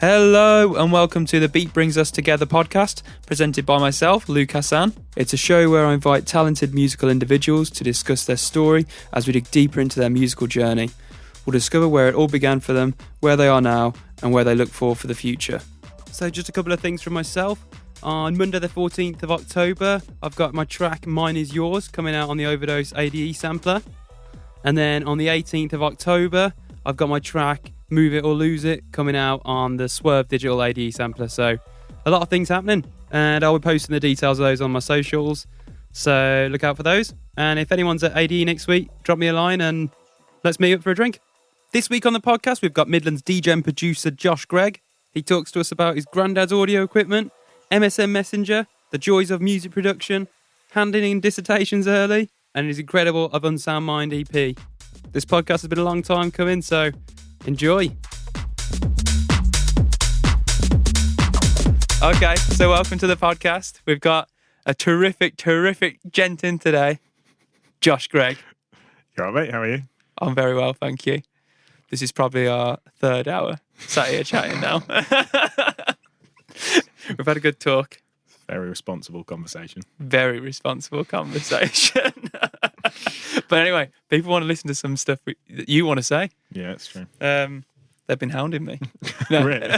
Hello and welcome to the Beat Brings Us Together podcast, presented by myself, Luke Hassan. It's a show where I invite talented musical individuals to discuss their story as we dig deeper into their musical journey. We'll discover where it all began for them, where they are now, and where they look for the future. So just a couple of things from myself. On Monday the 14th of October, I've got my track Mine Is Yours coming out on the Overdose ADE sampler. And then on the 18th of October, I've got my track Move It or Lose It coming out on the Swerve Digital ADE sampler. So a lot of things happening, and I'll be posting the details of those on my socials. So look out for those. And if anyone's at ADE next week, drop me a line and let's meet up for a drink. This week on the podcast, we've got Midlands DJ and producer Josh Gregg. He talks to us about his granddad's audio equipment, MSN Messenger, the joys of music production, handing in dissertations early, and his incredible Of Unsound Mind EP. This podcast has been a long time coming, so enjoy. Okay, so welcome to the podcast. We've got a terrific gent in today, Josh Gregg. You all right, mate? How are you? I'm very well, thank you. This is probably our third hour sat here chatting now. We've had a good talk. Very responsible conversation. Very responsible conversation. But anyway, people want to listen to some stuff that you want to say. Yeah, that's true. They've been hounding me. No. Really?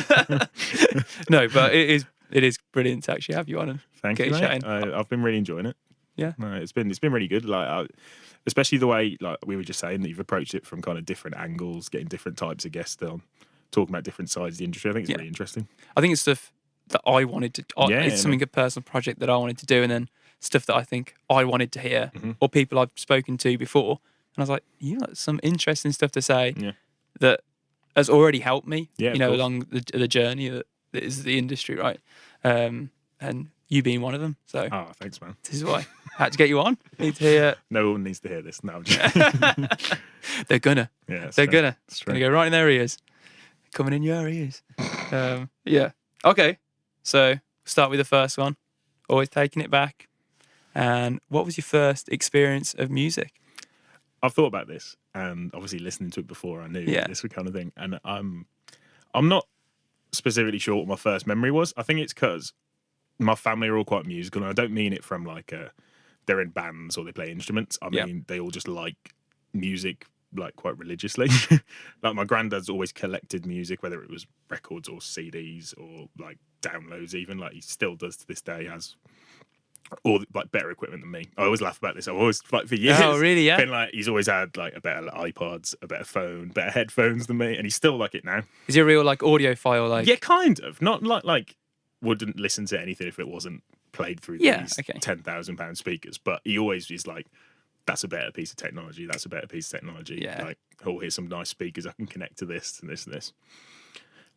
No, but it is brilliant to actually have you on and Thank get you, you mate. chatting. I've been really enjoying it. Yeah. No, it's been really good. Especially the way, like we were just saying, that you've approached it from kind of different angles, getting different types of guests on, talking about different sides of the industry. I think it's really interesting. I think it's stuff that I wanted to. It's something a personal project that I wanted to do, and then stuff that I think I wanted to hear, or people I've spoken to before, and I was like, you got some interesting stuff to say that has already helped me, along the journey that is the industry, right? And you being one of them. So, thanks, man. This is why I had to get you on. Need to hear. No one needs to hear this. No, I'm just... They're gonna. Yeah, they're gonna. It's gonna go right in their ears. Coming in your ears. Yeah. Okay. So start with the first one. Always taking it back. And what was your first experience of music? I've thought about this, and obviously listening to it before, I knew this kind of thing. And I'm not specifically sure what my first memory was. I think it's because my family are all quite musical, and I don't mean it from like they're in bands or they play instruments. I mean they all just like music like quite religiously. Like my granddad's always collected music, whether it was records or CDs or like downloads even. Like he still does to this day, has all like better equipment than me. I always laugh about this. I've always like for years been like he's always had like a better iPods, a better phone, better headphones than me, and he's still like it now. Is he a real like audiophile? Like kind of. Not like wouldn't listen to anything if it wasn't played through these £10,000 speakers, but he always is like, that's a better piece of technology. That's a better piece of technology. Yeah. Like, oh, here's some nice speakers I can connect to this and this and this.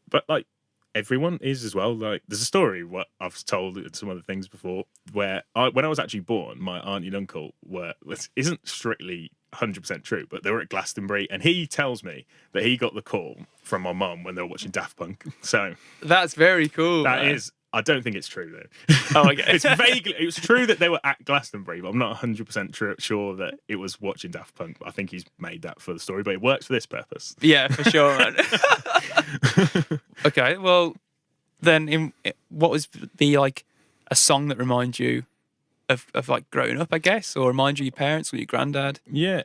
But like everyone is as well. Like there's a story what I've told some other things before where when I was actually born, my auntie and uncle this isn't strictly 100% true, but they were at Glastonbury, and he tells me that he got the call from my mum when they were watching Daft Punk. So that's very cool. That is. I don't think it's true though. Oh, okay. It was true that they were at Glastonbury, but I'm not 100% sure that it was watching Daft Punk. I think he's made that for the story, but it works for this purpose. Yeah, for sure, man. Okay, well, then what was the like a song that reminds you of like growing up, I guess, or remind you of your parents or your granddad? Yeah,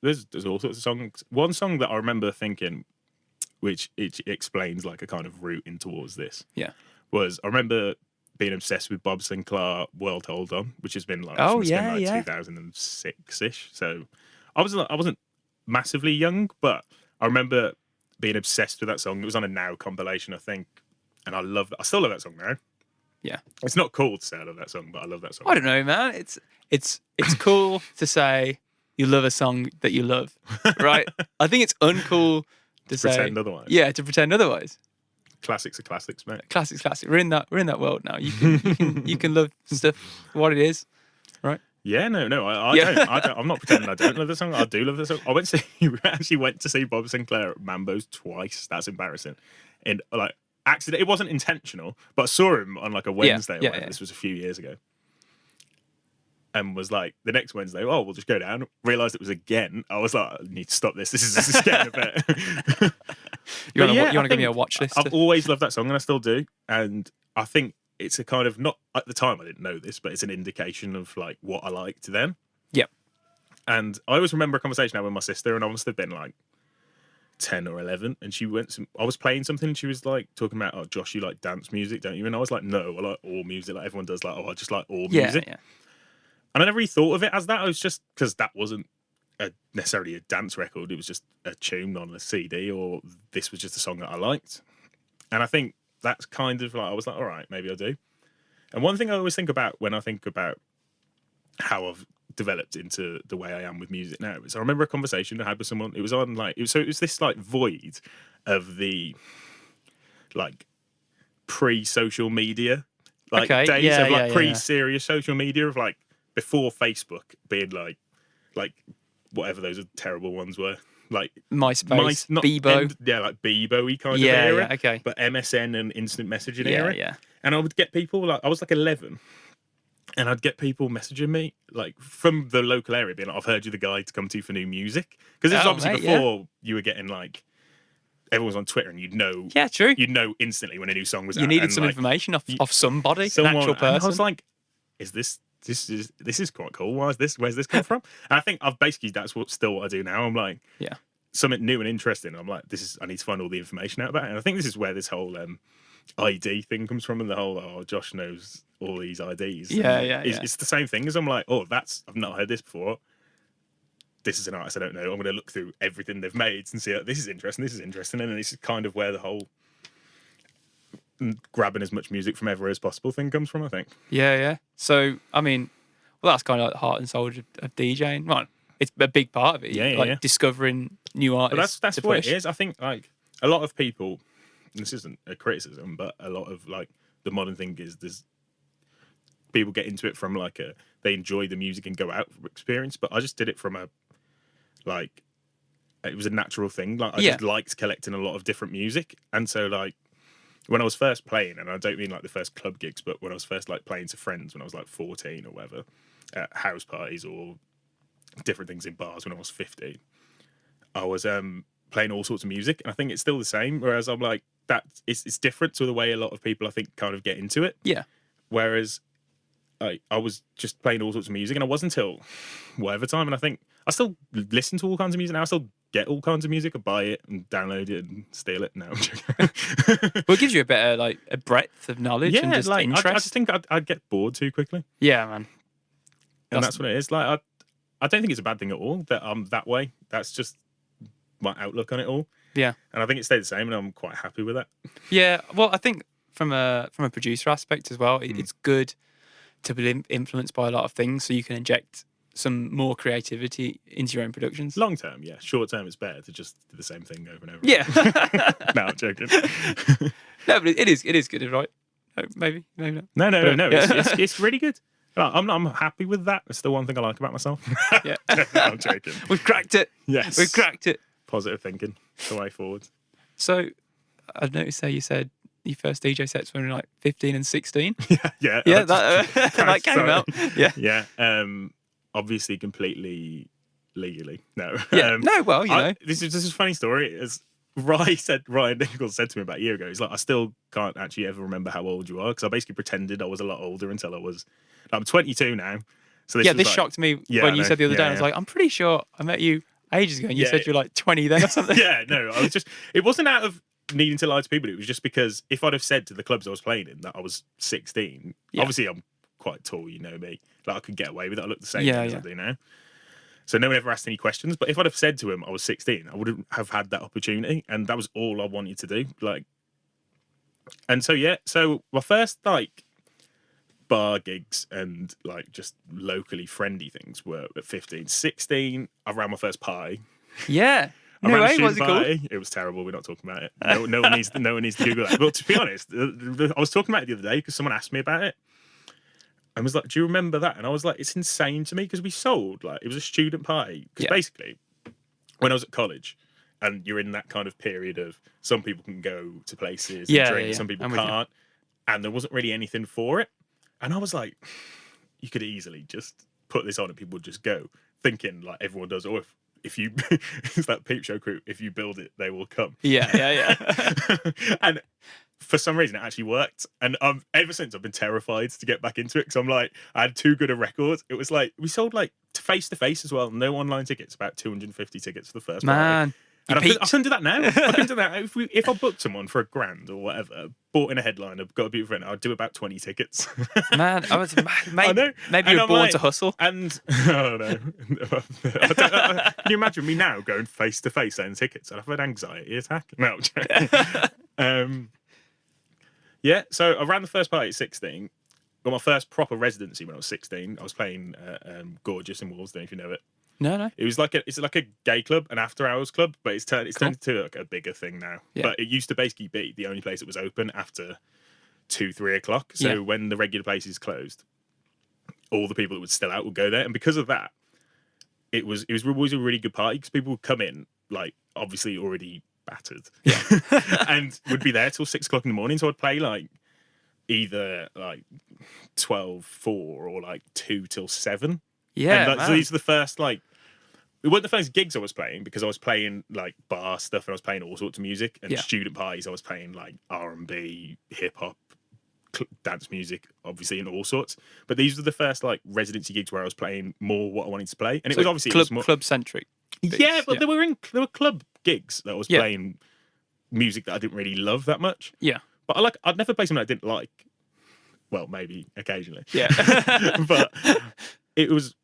there's all sorts of songs. One song that I remember thinking, which it explains like a kind of route in towards this. Yeah. Was I remember being obsessed with Bob Sinclair, World Hold On, which has been like 2006-ish. So I wasn't massively young, but I remember being obsessed with that song. It was on a Now compilation, I think, and I still love that song now. Yeah, it's not cool to say I love that song, but I love that song. I don't know, man. It's cool to say you love a song that you love, right? I think it's uncool to say pretend otherwise. Yeah, to pretend otherwise. Classics are classics, mate. Classics. We're in that world now. You can love stuff for what it is, right? Yeah, no, I don't. I'm not pretending I don't love the song. I do love the song. Actually went to see Bob Sinclair at Mambo's twice. That's embarrassing. And like accident, it wasn't intentional, but I saw him on like a Wednesday. Yeah. This was a few years ago. And was like, the next Wednesday, we'll just go down. Realised it was again. I was like, I need to stop this. This is getting a bit. You want to give me a watch list? I've always loved that song, and I still do. And I think it's a kind of, not at the time I didn't know this, but it's an indication of like what I liked then. Yep. And I always remember a conversation I had with my sister, and I must have been like 10 or 11, and I was playing something, and she was like talking about, oh, Josh, you like dance music, don't you? And I was like, no, I like all music, like everyone does. Like, oh, I just like all music. Yeah. And I never really thought of it as that. I was just, because that wasn't necessarily a dance record, it was just a tune on a CD, or this was just a song that I liked. And I think that's kind of like, I was like, all right, maybe I do. And one thing I always think about when I think about how I've developed into the way I am with music now is, I remember a conversation I had with someone. It was on like, it was this like void of the like pre-social media, like days of like pre-serious social media, of like before Facebook being like whatever those terrible ones were, like MySpace, Bebo. Like Bebo-y kind of era. Yeah, okay. But MSN and instant messaging era. Yeah. And I would get people, like, I was like 11, and I'd get people messaging me like from the local area being like, I've heard you're the guy to come to for new music. Because this was obviously before you were getting like, everyone was on Twitter and you'd know. Yeah, true. You'd know instantly when a new song was out. You needed some information off somebody, someone, an actual person. And I was like, this is quite cool. Where's this come from? And I think that's what I do now. I'm like, yeah, something new and interesting. I'm like, I need to find all the information out about it. And I think this is where this whole ID thing comes from, and the whole, Josh knows all these IDs. It's the same thing as, I'm like, I've not heard this before. This is an artist I don't know. I'm going to look through everything they've made and see, this is interesting. And this is kind of where the whole grabbing as much music from everywhere as possible thing comes from, I think. Yeah. So, I mean, that's kind of like the heart and soul of DJing. Well, it's a big part of it. Discovering new artists. But that's what it is. I think like a lot of people, and this isn't a criticism, but a lot of like the modern thing is there's people get into it from like they enjoy the music and go out for experience. But I just did it from it was a natural thing. Like I just liked collecting a lot of different music. And so like when I was first playing, and I don't mean like the first club gigs, but when I was first like playing to friends when I was like 14 or whatever, at house parties or different things in bars when I was 15, I was playing all sorts of music, and I think it's still the same. Whereas I'm like, it's different to the way a lot of people I think kind of get into it. Yeah. Whereas I was just playing all sorts of music, and I was until whatever time, and I think I still listen to all kinds of music now. I still get all kinds of music. I buy it and download it and steal it now. Well, it gives you a better a breadth of knowledge and just interest. I just think I'd get bored too quickly. Yeah, man. And that's what it is. Like I don't think it's a bad thing at all that I'm that way. That's just my outlook on it all. Yeah. And I think it stayed the same, and I'm quite happy with that. Yeah. Well, I think from a producer aspect as well, it's good to be influenced by a lot of things, so you can inject some more creativity into your own productions. Long term, yeah. Short term, it's better to just do the same thing over and over. Yeah. No, I'm joking. No, but it is good, right? Maybe not. No. It's really good. I'm happy with that. It's the one thing I like about myself. Yeah. I'm joking. We've cracked it. Yes. We've cracked it. Positive thinking. The way forward. So, I've noticed there you said your first DJ sets when you were like 15 and 16. Yeah. That came out. Yeah. Yeah. Obviously, completely legally. No. Yeah. Well, you know. This is a funny story. As Ryan Nichols said to me about a year ago, he's like, I still can't actually ever remember how old you are, because I basically pretended I was a lot older until I'm 22 now. So this shocked me when you said the other day. I was like, I'm pretty sure I met you ages ago, and you said you were like 20 then or something. Yeah, no, I was just. It wasn't out of needing to lie to people. It was just because if I'd have said to the clubs I was playing in that I was 16, obviously I'm quite tall, you know me. Like I could get away with it. I look the same as I do now. So no one ever asked any questions. But if I'd have said to him I was 16, I wouldn't have had that opportunity, and that was all I wanted to do. And so my first bar gigs and just locally friendly things were at 15. 16, I ran my first party. Yeah. No way, what's it called? It was terrible. We're not talking about it. No one needs to Google that. But to be honest, I was talking about it the other day because someone asked me about it. And was like, do you remember that? And I was like, it's insane to me because we sold, it was a student party. Because basically, when I was at college, and you're in that kind of period of some people can go to places and drink, some people can't, and there wasn't really anything for it. And I was like, you could easily just put this on and people would just go, thinking like everyone does, or if you it's that Peep Show crew, if you build it, they will come. Yeah. And for some reason, it actually worked. And ever since, I've been terrified to get back into it because I'm like, I had too good a record. It was like, we sold like face to face as well. No online tickets, about 250 tickets for the first party. Man. And I couldn't do that now. I couldn't do that. If I booked someone for $1,000 or whatever, bought in a headline, I've got a beautiful friend, I'd do about 20 tickets. Man, I was I know. maybe you're born to hustle. And oh no, can you imagine me now going face to face selling tickets? I'd have an anxiety attack. No. Yeah. So I ran the first party at 16. Got my first proper residency when I was 16. I was playing Gorgeous in Wolves. Don't know if you know it. No. It was like a gay club, an after hours club, but it's turned into like a bigger thing now. Yeah. But it used to basically be the only place that was open after 2-3 o'clock. So when the regular places closed, all the people that would still out would go there, and because of that, it was always a really good party because people would come in like obviously already battered, and would be there till 6 o'clock in the morning. So I'd play like either like 12-4 or like 2 till 7. Yeah, and so these are the first like. It weren't the first gigs I was playing because I was playing like bar stuff and I was playing all sorts of music, and student parties I was playing like R&B, hip hop, dance music, obviously, and all sorts. But these were the first like residency gigs where I was playing more what I wanted to play, and it was obviously club centric. Yeah, but there were club gigs that I was playing music that I didn't really love that much. Yeah, but I'd never play something I didn't like. Well, maybe occasionally. Yeah, but it was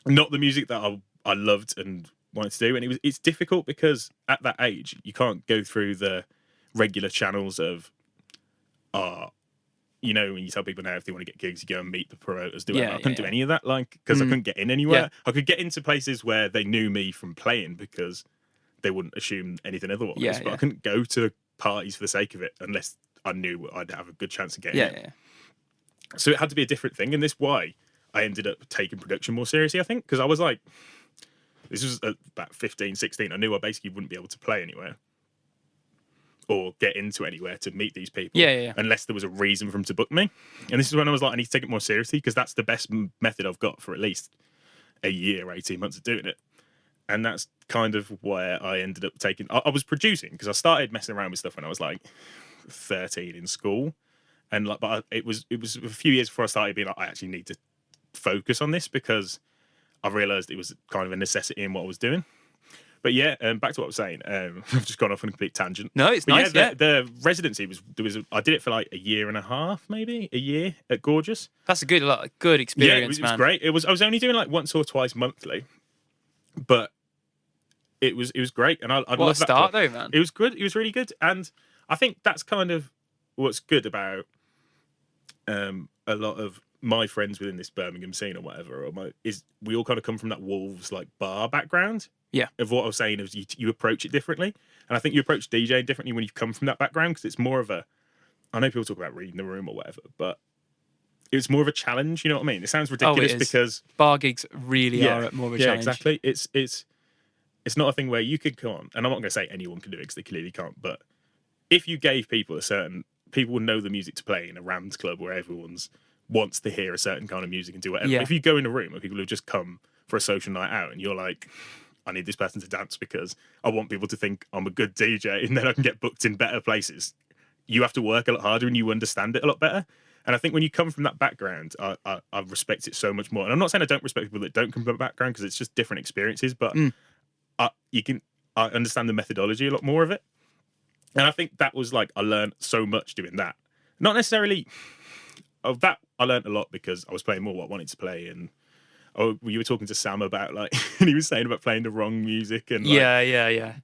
not the music that I loved and wanted to do, and it's difficult because at that age you can't go through the regular channels of you know, when you tell people now if they want to get gigs, you go and meet the promoters. I couldn't do any of that, like, because I couldn't get in anywhere. Yeah. I could get into places where they knew me from playing because they wouldn't assume anything otherwise. But I couldn't go to parties for the sake of it unless I knew I'd have a good chance of getting in. Yeah. So it had to be a different thing, and this why I ended up taking production more seriously, I think, because I was like, this was about 15, 16. I knew I basically wouldn't be able to play anywhere or get into anywhere to meet these people unless there was a reason for them to book me. And this is when I was like, I need to take it more seriously because that's the best method I've got for at least a year, 18 months of doing it. And that's kind of where I ended up taking... I was producing because I started messing around with stuff when I was like 13 in school. And like, but it was a few years before I started being like, I actually need to focus on this because I realised it was kind of a necessity in what I was doing. But yeah, back to what I was saying. I've just gone off on a complete tangent. No, it's nice. The residency I did it for like a year and a half, maybe a year at Gorgeous. That's a good experience. Yeah, it was great. I was only doing like once or twice monthly, but it was great. And I what a start though, man. It was good. It was really good, and I think that's kind of what's good about a lot of my friends within this Birmingham scene or whatever, is we all kind of come from that Wolves like bar background. Yeah. Of what I was saying is you approach it differently, and I think you approach DJing differently when you come from that background because it's more of a. I know people talk about reading the room or whatever, but it's more of a challenge. You know what I mean? It sounds ridiculous because bar gigs really are more of a challenge. Yeah, exactly. It's not a thing where you could come on, and I'm not going to say anyone can do it because they clearly can't. But if you gave people people would know the music to play in a Rams club where everyone's wants to hear a certain kind of music and do whatever. Yeah. If you go in a room where people have just come for a social night out and you're like, I need this person to dance because I want people to think I'm a good DJ and then I can get booked in better places, you have to work a lot harder and you understand it a lot better. And I think when you come from that background, I respect it so much more. And I'm not saying I don't respect people that don't come from that background because it's just different experiences, but I understand the methodology a lot more of it. And I think that was like, I learned so much doing that. Not necessarily of that, I learned a lot because I was playing more what I wanted to play. And you were talking to Sam about like, and he was saying about playing the wrong music and like,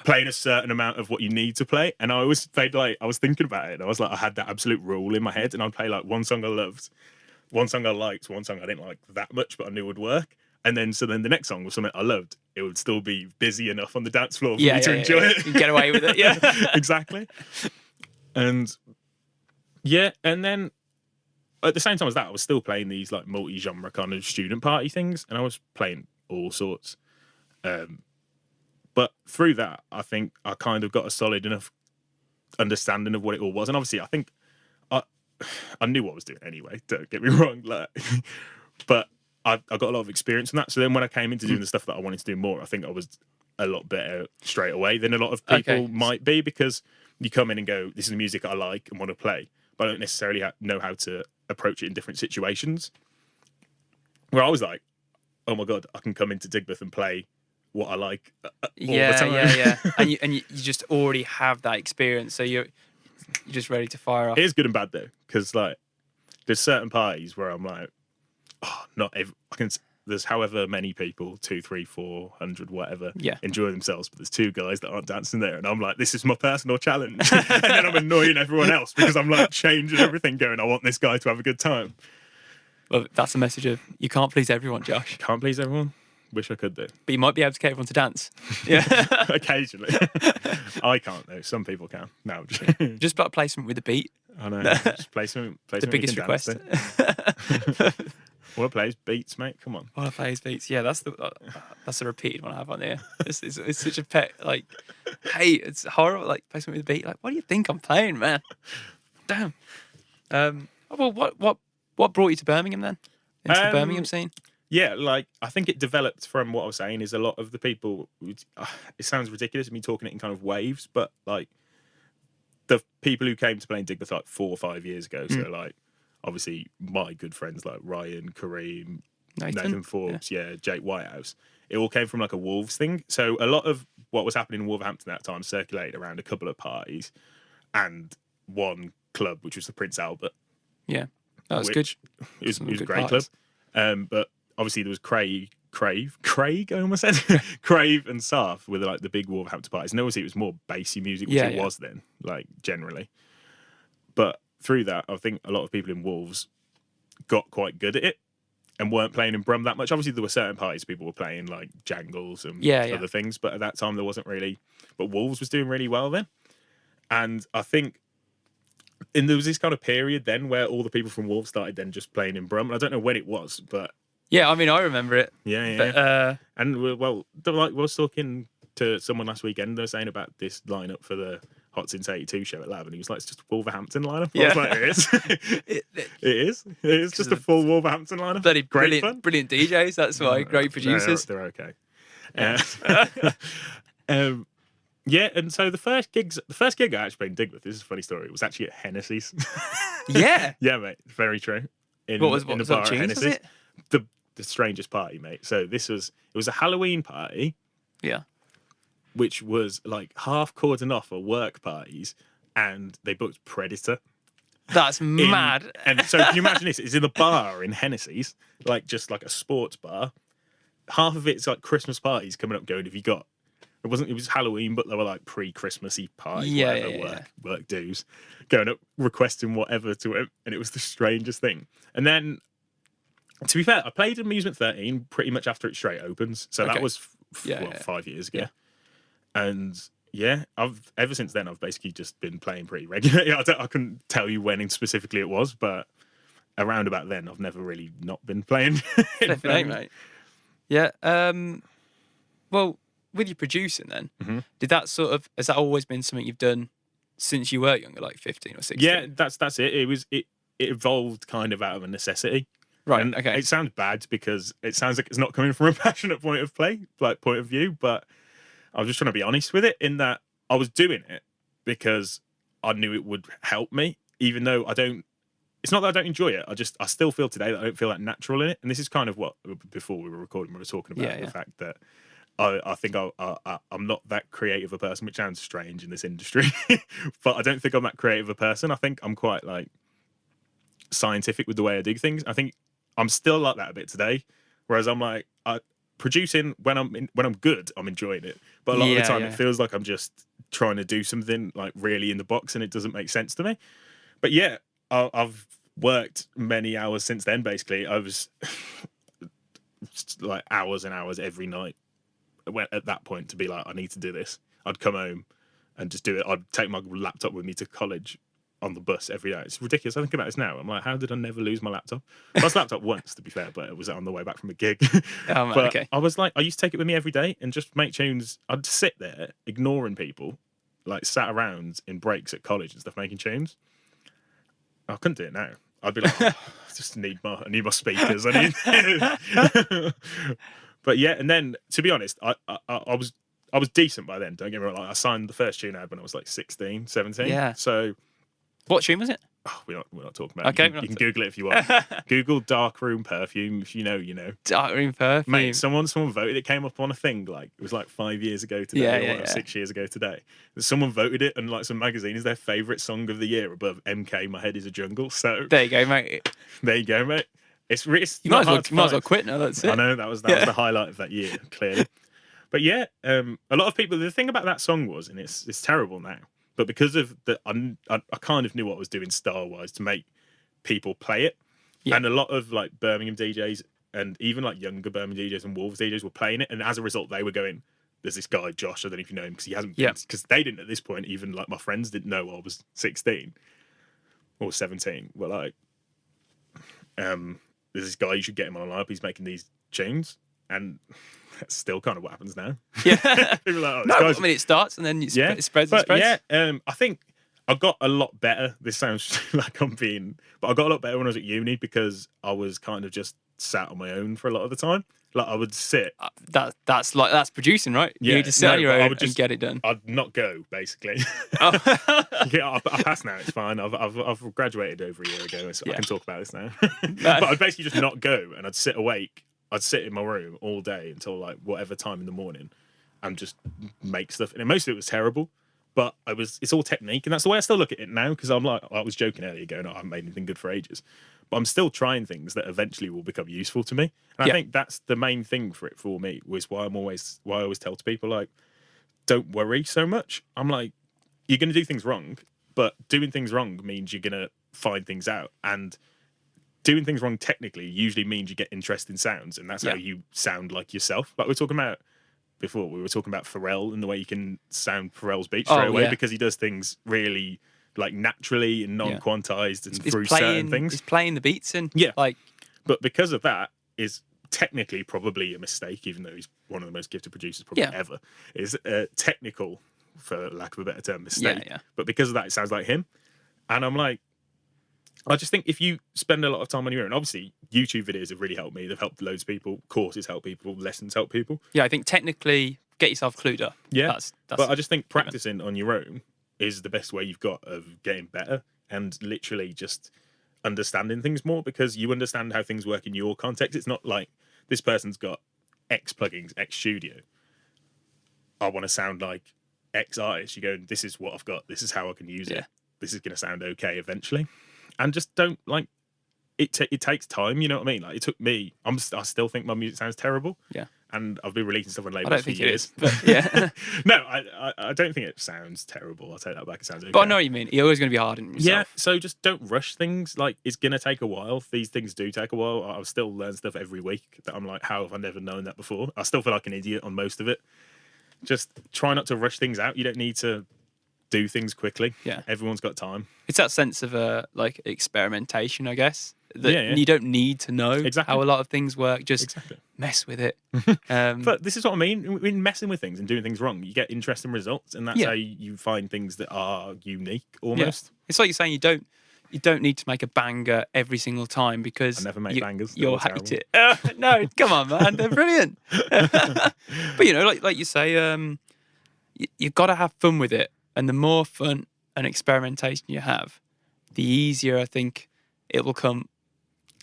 playing a certain amount of what you need to play. And I always played like, I was thinking about it. And I was like, I had that absolute rule in my head, and I'd play like one song I loved, one song I liked, one song I didn't like that much, but I knew would work. And then the next song was something I loved. It would still be busy enough on the dance floor for me to enjoy it. You get away with it, yeah. Exactly. And then at the same time as that, I was still playing these like multi-genre kind of student party things, and I was playing all sorts. But through that, I think I kind of got a solid enough understanding of what it all was. And obviously, I think I knew what I was doing anyway. Don't get me wrong, like, but I got a lot of experience in that. So then when I came into doing the stuff that I wanted to do more, I think I was a lot better straight away than a lot of people might be, because you come in and go, this is the music I like and want to play, but I don't necessarily know how to approach it in different situations. Where I was like, oh my God, I can come into Digbeth and play what I like all the time. Yeah. and you just already have that experience, so you're just ready to fire off. It is good and bad though, because like there's certain parties where I'm like, oh, not every, there's however many people, 200, 300, 400, whatever, enjoy themselves, but there's 2 guys that aren't dancing there, and I'm like, this is my personal challenge. And then I'm annoying everyone else because I'm like changing everything, going, I want this guy to have a good time. Well, that's the message of you can't please everyone, Josh. Can't please everyone. Wish I could do. But you might be able to get everyone to dance. Yeah. Occasionally. I can't though. Some people can. No. Just about placement with the beat. I know. Just placement the biggest request. What plays beats, mate? Come on. What plays beats? Yeah, that's a repeated one I have on here. It's such a pet. Like, hey, it's horrible. Like placement with the beat. Like, what do you think I'm playing, man? Damn. Well, what brought you to Birmingham then? Into the Birmingham scene? Yeah, like I think it developed from what I was saying. Is a lot of the people. It sounds ridiculous me talking it in kind of waves, but like the people who came to play in Digbeth like 4 or 5 years ago. So like. Obviously, my good friends like Ryan, Kareem, Nathan Forbes, Jake Whitehouse. It all came from like a Wolves thing. So a lot of what was happening in Wolverhampton at that time circulated around a couple of parties and one club, which was the Prince Albert. Yeah, that was good. It was a great club. But obviously there was Craig, I almost said. Crave and Sarth were like the big Wolverhampton parties. And obviously it was more bassy music, which was then, like generally. But through that, I think a lot of people in Wolves got quite good at it and weren't playing in Brum that much. Obviously, there were certain parties people were playing, like Jangles and other things, but at that time there wasn't really. But Wolves was doing really well then. And I think there was this kind of period then where all the people from Wolves started then just playing in Brum. And I don't know when it was, but... Yeah, I mean, I remember it. Yeah. But, and, well, like, I was talking to someone last weekend, they were saying about this lineup for the Hot Since 82 show at Lab, and he was like, it's just a Wolverhampton lineup. I was like, it is. It is just a full Wolverhampton lineup. Bloody great fun. Brilliant DJs, that's why. Great producers. They're okay. And so the first gig I actually played in Digbeth, this is a funny story, it was actually at Hennessy's. Yeah? Yeah, mate. Very true. In the bar at Hennessy's. The strangest party, mate. So it was a Halloween party. Yeah. Which was like half cordon off for work parties, and they booked Predator. That's mad. And so can you imagine this? It's in a bar in Hennessy's, like just like a sports bar. Half of it's like Christmas parties coming up going, have you got... It was Halloween, but they were like pre-Christmassy parties, work dues, going up requesting whatever to it, and it was the strangest thing. And then, to be fair, I played Amusement 13 pretty much after it straight opens, so that was 5 years ago. Yeah. And I've ever since then I've basically just been playing pretty regularly. I couldn't tell you when specifically it was, but around about then I've never really not been playing. Definitely, mate. Yeah. Well, with your producing then, did that has that always been something you've done since you were younger, like 15 or 16? Yeah, that's it. It evolved kind of out of a necessity. Right. And okay. It sounds bad because it sounds like it's not coming from a passionate point of view, but I was just trying to be honest with it in that I was doing it because I knew it would help me, even though I don't. It's not that I don't enjoy it. I still feel today that I don't feel that natural in it. And this is kind of what before we were recording, we were talking about the fact that I think I'm not that creative a person, which sounds strange in this industry, but I don't think I'm that creative a person. I think I'm quite like scientific with the way I do things. I think I'm still like that a bit today, whereas I'm like producing when I'm good, I'm enjoying it, but a lot of the time it feels like I'm just trying to do something like really in the box, and it doesn't make sense to me. But yeah, I've worked many hours since then. Basically, I was like hours and hours every night. At that point, to be like, I need to do this. I'd come home and just do it. I'd take my laptop with me to college on the bus every day. It's ridiculous. I think about this now. I'm like, how did I never lose my laptop? I lost my laptop once, to be fair, but it was on the way back from a gig. Oh, man, but okay. I was like, I used to take it with me every day and just make tunes. I'd sit there ignoring people, like sat around in breaks at college and stuff, making tunes. I couldn't do it now. I'd be like, just need my speakers. But yeah, and then to be honest, I was decent by then. Don't get me wrong. Like, I signed the first tune I had when I was like 16, 17. Yeah. So what tune was it? oh, we're not talking about it. Okay, You can Google it if you want. Google Dark Room Perfume. If you know, you know. Dark Room Perfume. Mate, someone voted. It came up on a thing like it was like 5 years ago today, or 6 years ago today. Someone voted it, and like some magazine is their favourite song of the year above MK. My Head Is a Jungle. So there you go, mate. There you go, mate. It's you might as well quit now. That's it. I know that was the highlight of that year, clearly. But yeah, a lot of people. The thing about that song was, and it's terrible now, but because of I kind of knew what I was doing style-wise to make people play it, and a lot of like Birmingham DJs and even like younger Birmingham DJs and Wolves DJs were playing it, and as a result, they were going, "There's this guy Josh. I don't know if you know him because he hasn't been because they didn't at this point. Even like my friends didn't know I was 16 or 17. Well, like, there's this guy, you should get him on a lineup. He's making these tunes, and that's still kind of what happens now. Yeah, people are like, no, I mean it starts and then it spreads. Yeah, I think I got a lot better. This sounds like I'm being, but I got a lot better when I was at uni because I was kind of just sat on my own for a lot of the time. Like I would sit. That's producing, right? Yeah, you just sit on your own and get it done. I'd not go basically. I passed now. It's fine. I've graduated over a year ago, so I can talk about this now. But I'd basically just not go, and I'd sit awake. I'd sit in my room all day until like whatever time in the morning, and just make stuff. And most of it was terrible, but it's all technique, and that's the way I still look at it now. Because I'm like, I was joking earlier, going, I haven't made anything good for ages. But I'm still trying things that eventually will become useful to me. And I think that's the main thing for me was why I always tell to people, like, don't worry so much. I'm like, you're going to do things wrong, but doing things wrong means you're going to find things out. And doing things wrong technically usually means you get interesting sounds. And that's how you sound like yourself. Like we were talking about before, we were talking about Pharrell and the way you can sound Pharrell's beat straight away because he does things really like naturally and non-quantized and through certain things. He's playing the beats and but because of that is technically probably a mistake, even though he's one of the most gifted producers probably ever. Is technical, for lack of a better term, mistake. But because of that, it sounds like him. And I'm like, I just think if you spend a lot of time on your own, obviously YouTube videos have really helped me. They've helped loads of people. Courses help people. Lessons help people. Yeah, I think technically get yourself clued up. Yeah, that's but I just think practicing on your own is the best way you've got of getting better and literally just understanding things more because you understand how things work in your context. It's not like this person's got X plugins, X studio. I want to sound like X artist. You go, this is what I've got. This is how I can use it. This is going to sound okay eventually. And just don't like it. It takes time. You know what I mean? Like it took me. I still think my music sounds terrible. Yeah. And I've been releasing stuff on labels I don't for think years. It is, but yeah. No, I don't think it sounds terrible. I'll take that back. It sounds okay. But I know what you mean. You're always going to be hard on yourself. Yeah, so just don't rush things. Like, it's going to take a while. These things do take a while. I'll still learn stuff every week that I'm like, how have I never known that before? I still feel like an idiot on most of it. Just try not to rush things out. You don't need to do things quickly. Yeah. Everyone's got time. It's that sense of like experimentation, I guess. That you don't need to know how a lot of things work. Just mess with it. But this is what I mean. In messing with things and doing things wrong, you get interesting results, and that's how you find things that are unique almost. Yeah. It's like you're saying you don't need to make a banger every single time because I never make bangers. You'll hate it. No, come on, man, they're brilliant. But you know, like you say, you've got to have fun with it, and the more fun and experimentation you have, the easier I think it will come.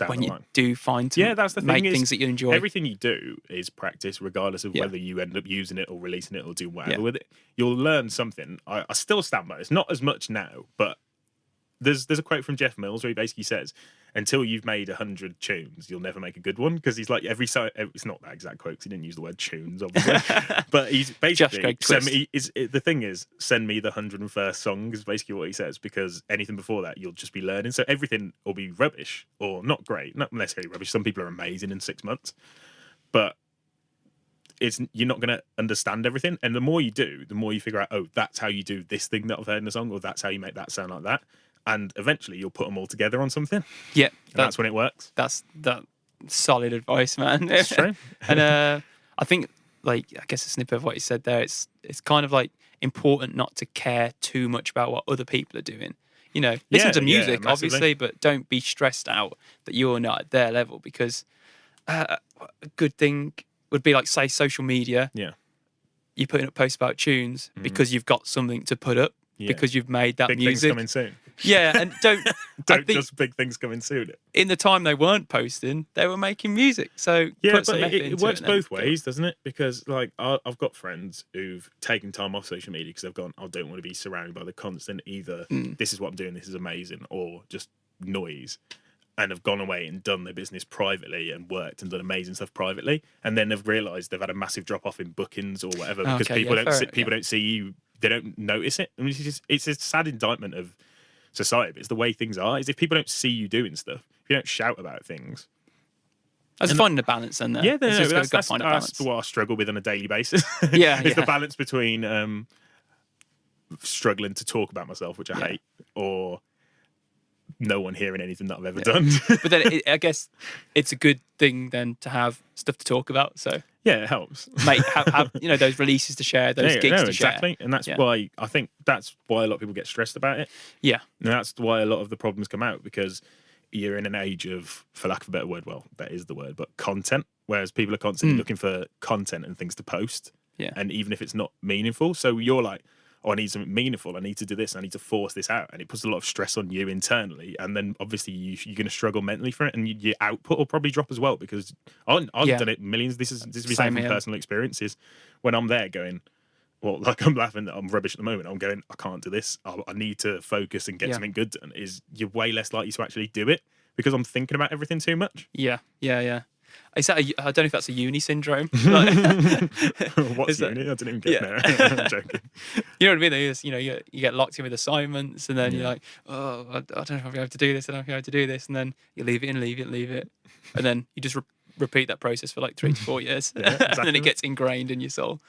When you do find that's the make thing things that you enjoy. Everything you do is practice, regardless of whether you end up using it or releasing it or doing whatever with it. You'll learn something. I still stand by this, not as much now, but there's a quote from Jeff Mills where he basically says, until you've made 100 tunes, you'll never make a good one. Because he's like, it's not that exact quote because he didn't use the word tunes, obviously. But he's basically, the thing is, send me the 101st song is basically what he says. Because anything before that, you'll just be learning. So everything will be rubbish or not great, not necessarily rubbish. Some people are amazing in 6 months. But you're not going to understand everything. And the more you do, the more you figure out, oh, that's how you do this thing that I've heard in the song, or that's how you make that sound like that. And eventually you'll put them all together on something. Yeah. That's when it works. That's solid advice, man. It's true. And I think, like, I guess a snippet of what you said there, it's kind of like important not to care too much about what other people are doing. listen to music, massively. obviously, but don't be stressed out that you're not at their level, because a good thing would be like, say, social media. Yeah. You're putting up posts about tunes because you've got something to put up, because you've made that big music. Things coming soon. Yeah, and don't just big things coming soon. In the time they weren't posting, they were making music. So yeah, put but some effort into it works both go. ways, doesn't it? Because like I've got friends who've taken time off social media because they've gone, I don't want to be surrounded by the constant either. This is what I'm doing. This is amazing, or just noise. And have gone away and done their business privately and worked and done amazing stuff privately, and then they've realised they've had a massive drop off in bookings or whatever because people don't see you, they don't notice it. I mean, it's a sad indictment of society, but it's the way things are. Is if people don't see you doing stuff, if you don't shout about things. That's finding a balance in there. Yeah, that's find a balance. what I struggle with on a daily basis. It's the balance between struggling to talk about myself, which I hate, or no one hearing anything that I've ever done. But then I guess it's a good thing then to have stuff to talk about. So yeah, it helps. Mate, have those releases to share, those gigs to share. Exactly. And that's why I think that's why a lot of people get stressed about it. Yeah. And that's why a lot of the problems come out, because you're in an age of, for lack of a better word, well, that is the word, but content, whereas people are constantly looking for content and things to post. Yeah. And even if it's not meaningful. So you're like, oh, I need something meaningful. I need to do this. I need to force this out. And it puts a lot of stress on you internally. And then obviously you're going to struggle mentally for it. And your output will probably drop as well, because I've done it millions. This is me saying from personal experiences. When I'm there going, well, like I'm laughing that I'm rubbish at the moment. I'm going, I can't do this. I need to focus and get something good done. You're way less likely to actually do it because I'm thinking about everything too much. Yeah. Is that I don't know if that's a uni syndrome. What's uni? I didn't even get there. I'm joking. You know what I mean? You get locked in with assignments, and then you're like, oh, I don't know if I'll be able to do this. I don't know if I'll be able to do this, and then you leave it, and then you just repeat that process for like 3 to 4 years, exactly. and then it gets ingrained in your soul.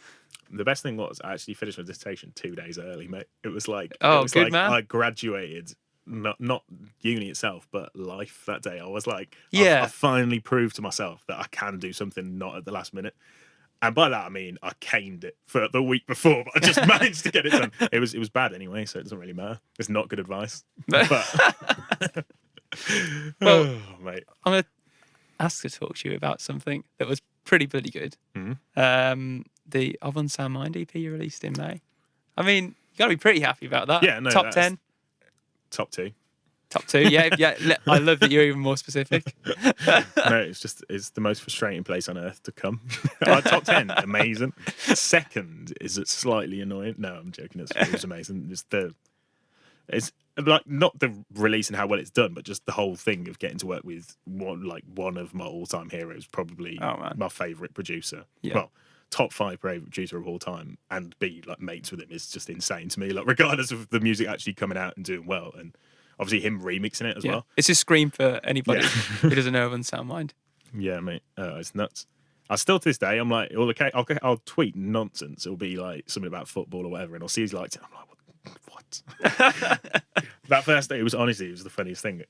The best thing was I actually finished my dissertation 2 days early, mate. It was like, man. I graduated. Not uni itself, but life that day. I was like, I finally proved to myself that I can do something not at the last minute. And by that I mean I caned it for the week before, but I just managed to get it done. It was bad anyway, so it doesn't really matter. It's not good advice. But well, mate, I'm gonna ask to talk to you about something that was pretty bloody good. Mm-hmm. The Of Unsound Mind EP you released in May. I mean, you got to be pretty happy about that. Yeah, no, top 10. Top 2. Top 2, yeah. I love that you're even more specific. No, it's the most frustrating place on earth to come. Top 10, amazing. Second is it slightly annoying. No, I'm joking. It was amazing. It's like not the release and how well it's done, but just the whole thing of getting to work with one of my all-time heroes, probably my favourite producer. Yeah. Well, top 5 favourite producer of all time, and be like mates with him is just insane to me. Like regardless of the music actually coming out and doing well, and obviously him remixing it as well. It's a scream for anybody who doesn't know of Unsound Mind. Yeah, mate. It's nuts. I still to this day, I'm like, I'll tweet nonsense. It'll be like something about football or whatever, and I'll see he's like, I'm like, what? That first day, it was the funniest thing,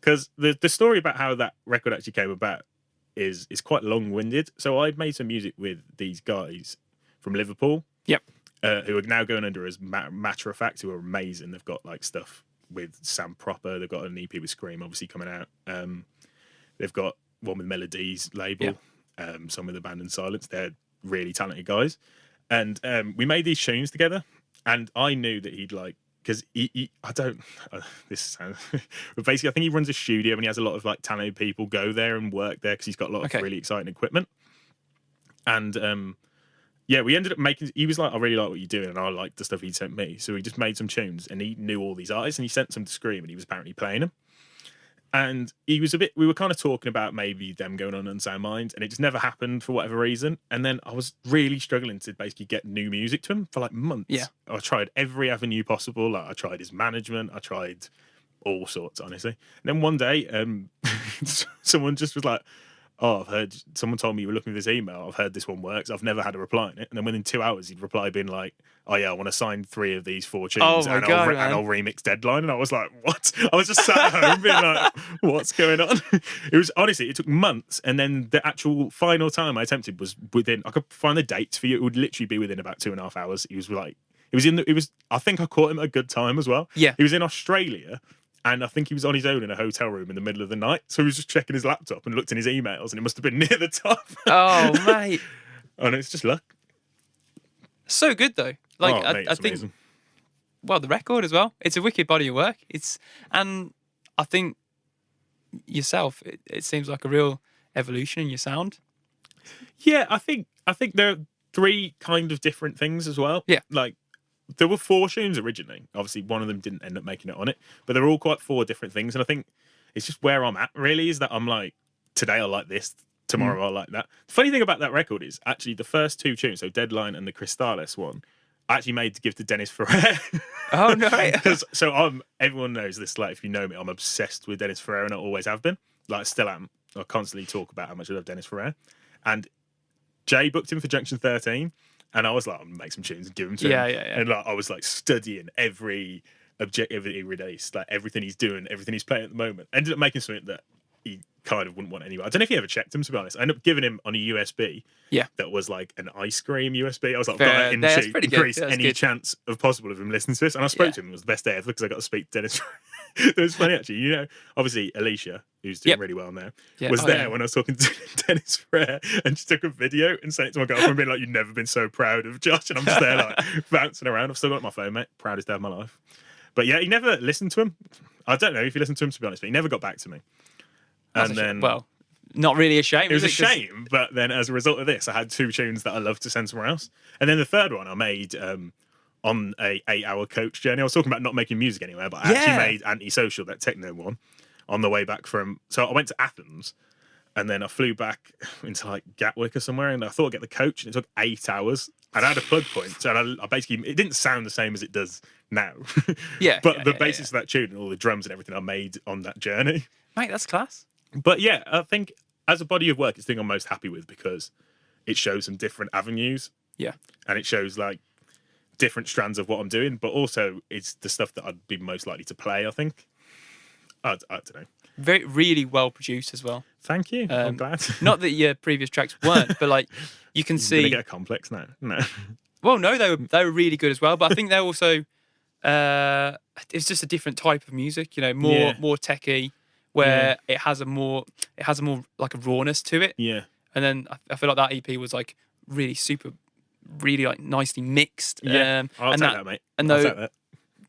because the story about how that record actually came about is quite long-winded. So I made some music with these guys from Liverpool. Yep. Who are now going under as Matter of Fact, who are amazing. They've got like stuff with Sam Proper. They've got an EP with Scream, obviously coming out. They've got one with Melodies label. Some with Abandoned Silence. They're really talented guys, and we made these tunes together. And I knew that he'd like, because this sounds, but basically I think he runs a studio and he has a lot of like talented people go there and work there because he's got a lot of really exciting equipment. And we ended up making, he was like, I really like what you're doing, and I liked the stuff he sent me. So we just made some tunes, and he knew all these artists, and he sent some to Scream, and he was apparently playing them. And we were kind of talking about maybe them going on Unsound Mind, and it just never happened for whatever reason. And then I was really struggling to basically get new music to him for like months. Yeah. I tried every avenue possible. Like I tried his management. I tried all sorts, honestly. And then one day, someone just was like, oh, someone told me you were looking at this email. I've heard this one works. I've never had a reply on it. And then within 2 hours, he'd reply being like, oh yeah, I want to sign 3 of these 4 tunes and I'll remix Deadline. And I was like, what? I was just sat at home being like, what's going on? It was, honestly, it took months. And then the actual final time I attempted was I could find the dates for you. It would literally be within about 2.5 hours. It I think I caught him at a good time as well. Yeah. He was in Australia, and I think he was on his own in a hotel room in the middle of the night. So he was just checking his laptop and looked in his emails, and it must have been near the top. Oh, mate. And it's just luck. So good though. Like Mate, I think amazing. well, the record as well. It's a wicked body of work. And I think yourself, it seems like a real evolution in your sound. Yeah, I think there are three kind of different things as well. Yeah. Like there were 4 tunes originally. Obviously, one of them didn't end up making it on it, but they're all quite 4 different things. And I think it's just where I'm at really is that I'm like, today I like this, tomorrow I like that. The funny thing about that record is actually the first 2 tunes, so Deadline and the Crystales one, I actually made to give to Dennis Ferrer. Oh no! Everyone knows this. Like, if you know me, I'm obsessed with Dennis Ferrer, and I always have been. Like, I still am. I constantly talk about how much I love Dennis Ferrer. And Jay booked him for Junction 13, and I was like, I'm gonna make some tunes and give them to him. Yeah. And like, I was like studying every objective that he released, like everything he's doing, everything he's playing at the moment. Ended up making something that he kind of wouldn't want anyway. I don't know if he ever checked him, to be honest. I ended up giving him on a USB. Yeah. That was like an ice cream USB. I was like, Fair. got that in That's to pretty good. increase That's any good. chance of possible of him listening to this. And I spoke to him. It was the best day ever because I got to speak to Dennis. It was funny actually. You know, obviously Alicia, who's doing really well now, was there when I was talking to Dennis Ferrer, and she took a video and sent it to my girlfriend, being like, "You've never been so proud of Josh," and I'm just there like bouncing around. I've still got my phone, mate. Proudest day of my life. But yeah, he never listened to him. I don't know if he listened to him, to be honest, but he never got back to me. And then, well, not really a shame. It was a shame, but then as a result of this, I had 2 tunes that I love to send somewhere else. And then the third one I made on a 8-hour coach journey. I was talking about not making music anywhere, but I actually made Antisocial, that techno one, on the way back from... So I went to Athens, and then I flew back into like Gatwick or somewhere, and I thought I'd get the coach, and it took 8 hours. And I had a plug point, so I basically... It didn't sound the same as it does now. But the basis of that tune and all the drums and everything I made on that journey. Mate, that's class. But yeah, I think as a body of work, it's the thing I'm most happy with because it shows some different avenues. Yeah. And it shows like different strands of what I'm doing, but also it's the stuff that I'd be most likely to play, I think. I don't know. Really well produced as well. Thank you. I'm glad. Not that your previous tracks weren't, but like you can see. Gonna get a complex now. No. Well, no, they were really good as well, but I think they're also it's just a different type of music, you know, more techy, where it has a more like a rawness to it. Yeah. And then I feel like that EP was like really like nicely mixed. Yeah. I'll take that, mate. And I'll take that.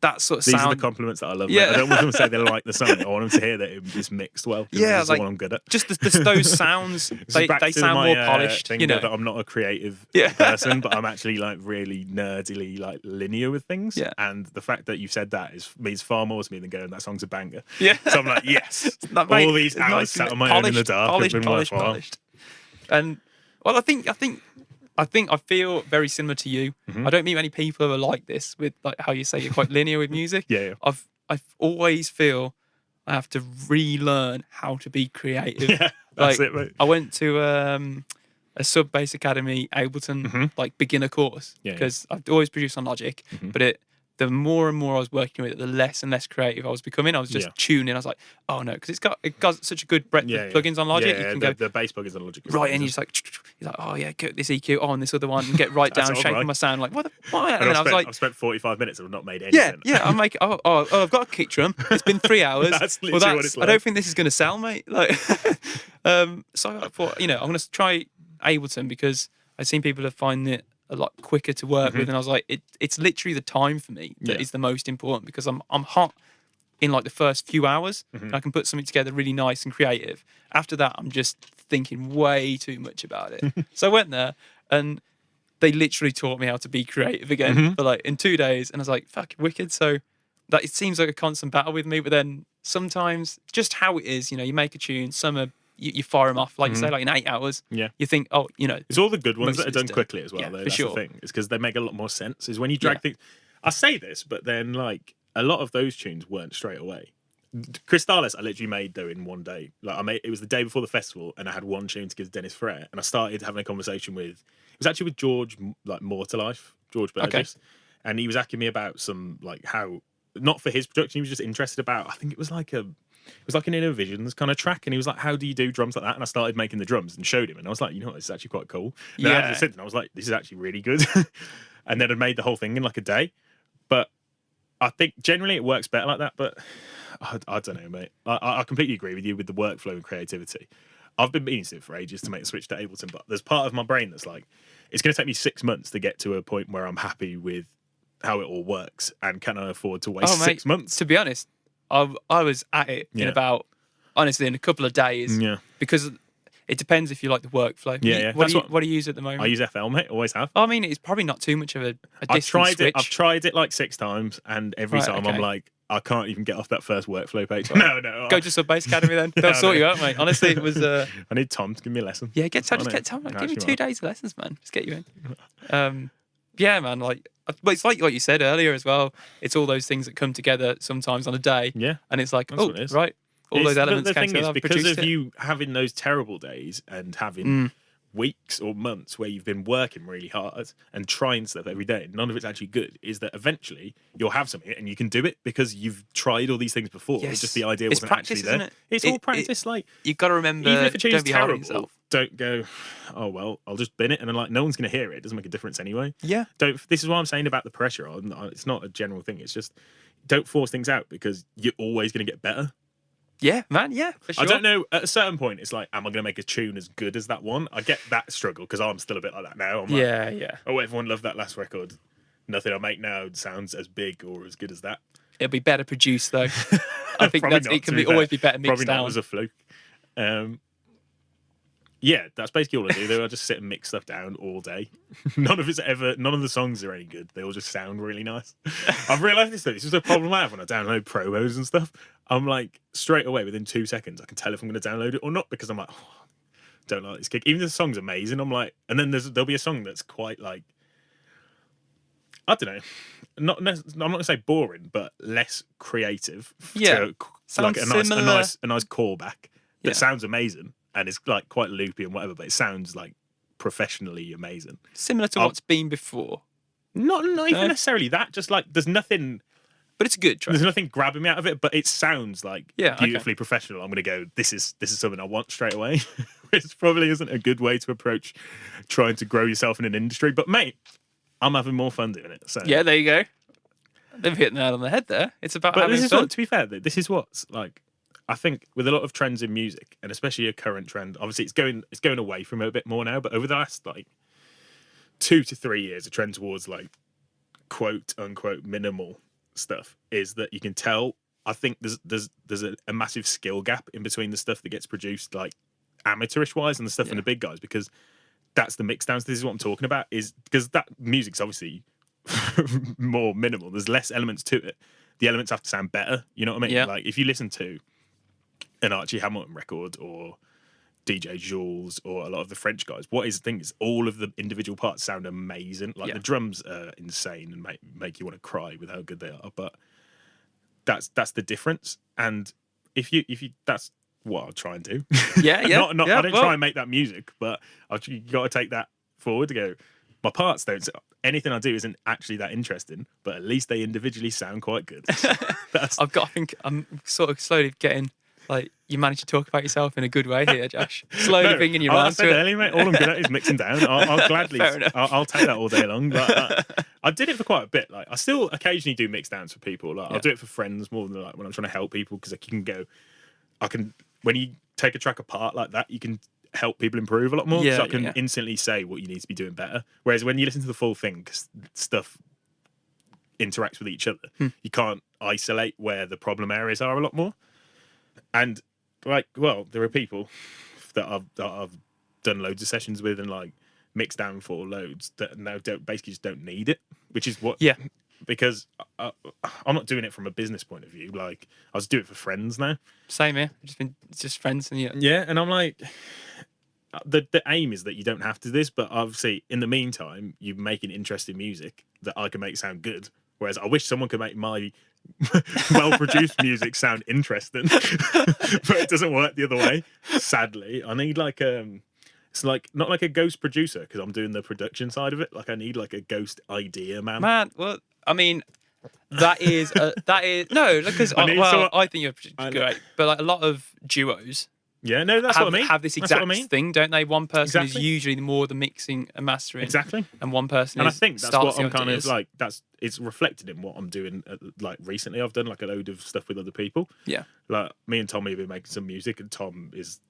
That sort of These sound. are the compliments that I love. Yeah. I don't want them to say they like the song. I want them to hear that it's mixed well. Yeah, that's like all I'm good at. Just those sounds, they sound more polished. Thing you know, that I'm not a creative person, but I'm actually like really nerdily like linear with things. Yeah. And the fact that you said that means far more to me than going, that song's a banger. Yeah. So I'm like, yes. All these hours sat on my own in the dark have been worthwhile. And well, I feel very similar to you. Mm-hmm. I don't meet many people who are like this with like how you say you're quite linear with music. Yeah. I always feel I have to relearn how to be creative. Yeah, that's it, mate. I went to a sub bass academy Ableton like beginner course because I've always produced on Logic, but the more and more I was working with it, the less and less creative I was becoming. I was just tuning. I was like, oh no, because it got such a good breadth of plugins on Logic. Yeah, you can the bass plugins on Logic. Right, and you're just like, oh yeah, get this EQ on this other one, and get right down, shaping my sound. Like, what? And then I was like, I've spent 45 minutes and I've not made anything. Yeah. I'm like, I've got a kick drum. It's been 3 hours. That's literally what it's like. I don't think this is going to sell, mate. Like, so I thought, I'm going to try Ableton because I've seen people that find it a lot quicker to work with, and I was like, it's literally the time for me that is the most important because I'm hot in like the first few hours, and I can put something together really nice and creative. After that, I'm just thinking way too much about it. So I went there, and they literally taught me how to be creative again for like in 2 days, and I was like, fuck, wicked. So that it seems like a constant battle with me, but then sometimes just how it is, you make a tune, some are you fire them off, like you say, like in 8 hours. Yeah. You think, it's all the good ones that are done quickly as well. Yeah, though. for That's sure. the thing. It's because they make a lot more sense. Is when you drag things. I say this, but then like a lot of those tunes weren't straight away. Crystales, I literally made though in 1 day. Like it was the day before the festival, and I had 1 tune to give to Dennis Ferrer, and I started having a conversation with. It was actually with George, like More to Life, George Burgess, and he was asking me about some like how not for his production. He was just interested about. I think it was like an Inner Visions kind of track, and he was like, "How do you do drums like that?" And I started making the drums and showed him, and I was like, "You know what? This is actually quite cool." And then I was sitting, and I was like, "This is actually really good." and then I'd made the whole thing in like a day. But I think generally it works better like that. But I don't know, mate. I completely agree with you with the workflow and creativity. I've been meaning to for ages to make the switch to Ableton, but there's part of my brain that's like, it's going to take me 6 months to get to a point where I'm happy with how it all works, and can I afford to waste 6 months? To be honest, I was at it in a couple of days. Yeah. Because it depends if you like the workflow. Yeah. What do you use at the moment? I use FL, mate. Always have. I mean, it's probably not too much of a distance switch. I've tried it like 6 times, and every time I'm like, I can't even get off that first workflow page. Right. No. Go to Sub-Bass Academy then. They'll sort you out, mate. Honestly, it was... I need Tom to give me a lesson. Yeah, get Tom. Give me 2 days of lessons, man. Just get you in. Yeah, man. But it's like what you said earlier as well. It's all those things that come together sometimes on a day. Yeah. And it's like, right. All those elements. The thing is, because of it. you having those terrible days and having weeks or months where you've been working really hard and trying stuff every day, none of it's actually good, is that eventually you'll have something and you can do it because you've tried all these things before. Yes. It's just the idea wasn't practice, actually there. It's all practice. You've got to remember, even if it changes terrible, don't go, oh, well, I'll just bin it. And then no one's going to hear it. It doesn't make a difference anyway. Yeah. This is what I'm saying about the pressure. It's not a general thing. It's just, don't force things out because you're always going to get better. Yeah, man. Yeah, for sure. I don't know. At a certain point, it's like, am I going to make a tune as good as that one? I get that struggle because I'm still a bit like that now. I'm like, oh, everyone loved that last record. Nothing I make now sounds as big or as good as that. It'll be better produced though. I think it can always be better mixed Probably down. That was a fluke. Yeah, that's basically all I do. I just sit and mix stuff down all day. None of the songs are any good. They all just sound really nice. I've realised this though. This is a problem I have when I download promos and stuff. I'm like, straight away, within 2 seconds, I can tell if I'm going to download it or not because I'm like, don't like this kick. Even if the song's amazing, I'm like, and then there'll be a song that's quite like, I don't know, I'm not going to say boring, but less creative. Yeah, like a nice callback that sounds amazing. And it's like quite loopy and whatever, but it sounds like professionally amazing. Similar to what's been before. Not even necessarily that. Just like there's nothing. But it's a good track. There's nothing grabbing me out of it, but it sounds like beautifully professional. I'm going to go, this is something I want straight away. Which probably isn't a good way to approach trying to grow yourself in an industry. But mate, I'm having more fun doing it. So yeah, there you go. They've hit the nail on the head there. It's about having fun. To be fair, this is what's like. I think with a lot of trends in music, and especially a current trend, obviously it's going away from it a bit more now. But over the last like 2 to 3 years, a trend towards like quote unquote minimal stuff is that you can tell. I think there's a massive skill gap in between the stuff that gets produced like amateurish wise and the stuff from the big guys, because that's the mix downs. This is what I'm talking about, is because that music's obviously more minimal. There's less elements to it. The elements have to sound better. You know what I mean? Yeah. Like if you listen to an Archie Hamilton record or DJ Jules or a lot of the French guys, what is the thing is all of the individual parts sound amazing. Like the drums are insane and make you want to cry with how good they are. But that's the difference. And if you that's what I'll try and do. Yeah. I don't try and make that music, but you got to take that forward to go. My parts don't. Anything I do isn't actually that interesting, but at least they individually sound quite good. I think I'm sort of slowly getting. Like, you managed to talk about yourself in a good way here, Josh. Slowly bringing you around to it. Earlier, mate, all I'm good at is mixing down. I'll gladly, I'll take that all day long. But I did it for quite a bit. Like, I still occasionally do mix downs for people. Like, I'll do it for friends more than like when I'm trying to help people, because when you take a track apart like that, you can help people improve a lot more. So I can instantly say what you need to be doing better. Whereas when you listen to the full thing, because stuff interacts with each other, you can't isolate where the problem areas are a lot more. And like, well, there are people that I've done loads of sessions with and like mixed down for loads that now basically just don't need it, which is what. Yeah. Because I'm not doing it from a business point of view. Like, I was doing it for friends now. Same here. It's just friends and yeah. And I'm like, the aim is that you don't have to do this, but obviously in the meantime, you're making interesting music that I can make sound good. Whereas I wish someone could make my well-produced music sound interesting, but it doesn't work the other way. Sadly, I need like it's like not like a ghost producer, because I'm doing the production side of it. Like I need like a ghost idea man. Well, I mean, that is no, because I think you're great, but like a lot of duos Yeah, no, that's what I mean. Have this That's what exact I mean. thing, don't they? One person is Exactly. usually more the mixing and mastering, Exactly. and one person And I is think that's starts what I'm the kind of ideas. like. It's reflected in what I'm doing. Like recently, I've done like a load of stuff with other people. Yeah, Like me and Tommy have been making some music, and Tom is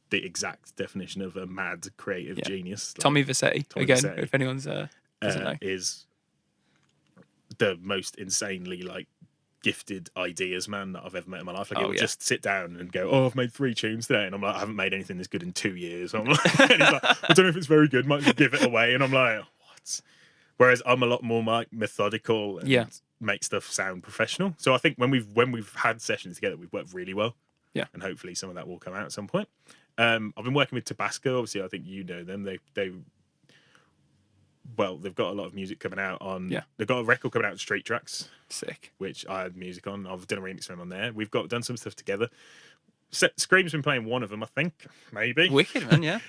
the exact definition of a mad creative genius. Like, Tommy Vassetti Tommy again. Vassetti, If anyone's doesn't know, is the most insanely like gifted ideas man that I've ever met in my life. Like he'll just sit down and go, "Oh, I've made 3 tunes today," and I'm like, "I haven't made anything this good in 2 years." And, and he's like, "I don't know if it's very good. Might give it away." And I'm like, "What?" Whereas I'm a lot more like methodical and make stuff sound professional. So I think when we've had sessions together, we've worked really well. Yeah, and hopefully some of that will come out at some point. I've been working with Tabasco. Obviously, I think you know them. They've got a lot of music coming out on. Yeah. They've got a record coming out on Street Tracks. Sick. Which I had music on. I've done a remix for him on there. We've done some stuff together. Scream's been playing one of them, I think, maybe. Wicked, man. Yeah.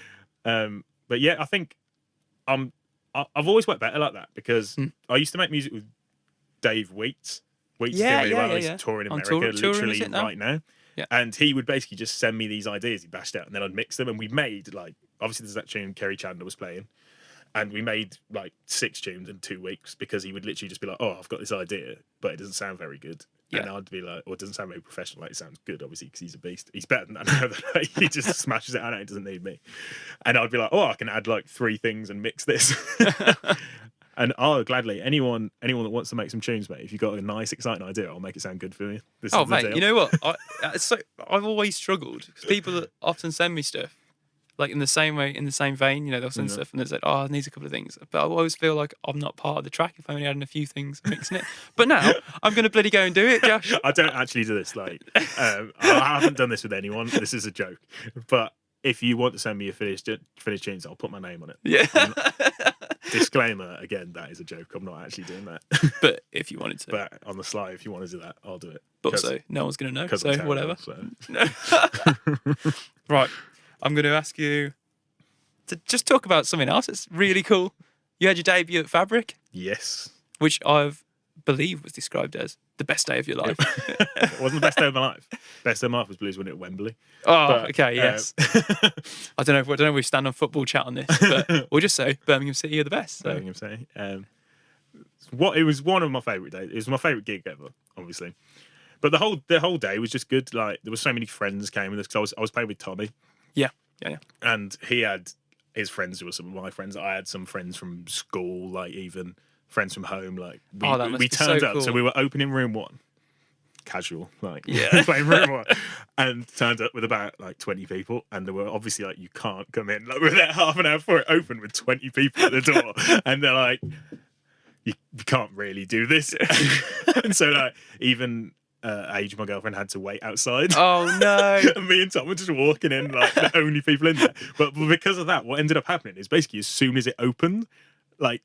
But yeah, I think I've always worked better like that because I used to make music with Dave Wheats. Wheats is doing really well. He's touring America literally right now. Yeah. And he would basically just send me these ideas he bashed out, and then I'd mix them, and we made like obviously there's that tune Kerry Chandler was playing. And we made like 6 tunes in 2 weeks because he would literally just be like, "Oh, I've got this idea, but it doesn't sound very good." Yeah. And I'd be like, "Well, it doesn't sound very professional. Like, it sounds good, obviously, because he's a beast. He's better than that now. Like, he just smashes it out. He doesn't need me." And I'd be like, "Oh, I can add like 3 things and mix this." And gladly, anyone that wants to make some tunes, mate, if you've got a nice, exciting idea, I'll make it sound good for you. Mate, you know what? I've always struggled because people often send me stuff. Like in the same way, in the same vein, they'll send stuff and it's like, "Oh, it needs a couple of things." But I always feel like I'm not part of the track if I'm only adding a few things and mixing it. But now I'm going to bloody go and do it, Josh. I don't actually do this. Like, I haven't done this with anyone. This is a joke. But if you want to send me a finished tunes, I'll put my name on it. Yeah. Disclaimer, again, that is a joke. I'm not actually doing that. But if you wanted to. But on the sly, if you want to do that, I'll do it. But also, no one's going to know. So terrible, whatever. So. Right. I'm going to ask you to just talk about something else. It's really cool. You had your debut at Fabric. Yes. Which I believe was described as the best day of your life. It wasn't the best day of my life. Best day of my life was Blues winning at Wembley. Oh, but, okay, yes. I don't know if we stand on football chat on this, but we'll just say Birmingham City are the best. So. Birmingham City. It was one of my favourite days. It was my favourite gig ever, obviously. But the whole day was just good. Like there were so many friends came with us because I was playing with Tommy. Yeah. And he had his friends who were some of my friends. I had some friends from school, like even friends from home. Like we turned up, so we were opening room 1, casual, like playing room 1, and turned up with about like 20 people. And there were obviously like you can't come in. Like we were there half an hour before it opened with 20 people at the door, and they're like, you can't really do this. And so like even. Age, my girlfriend, had to wait outside. Oh no! And me and Tom were just walking in like the only people in there. But because of that, what ended up happening is basically as soon as it opened, like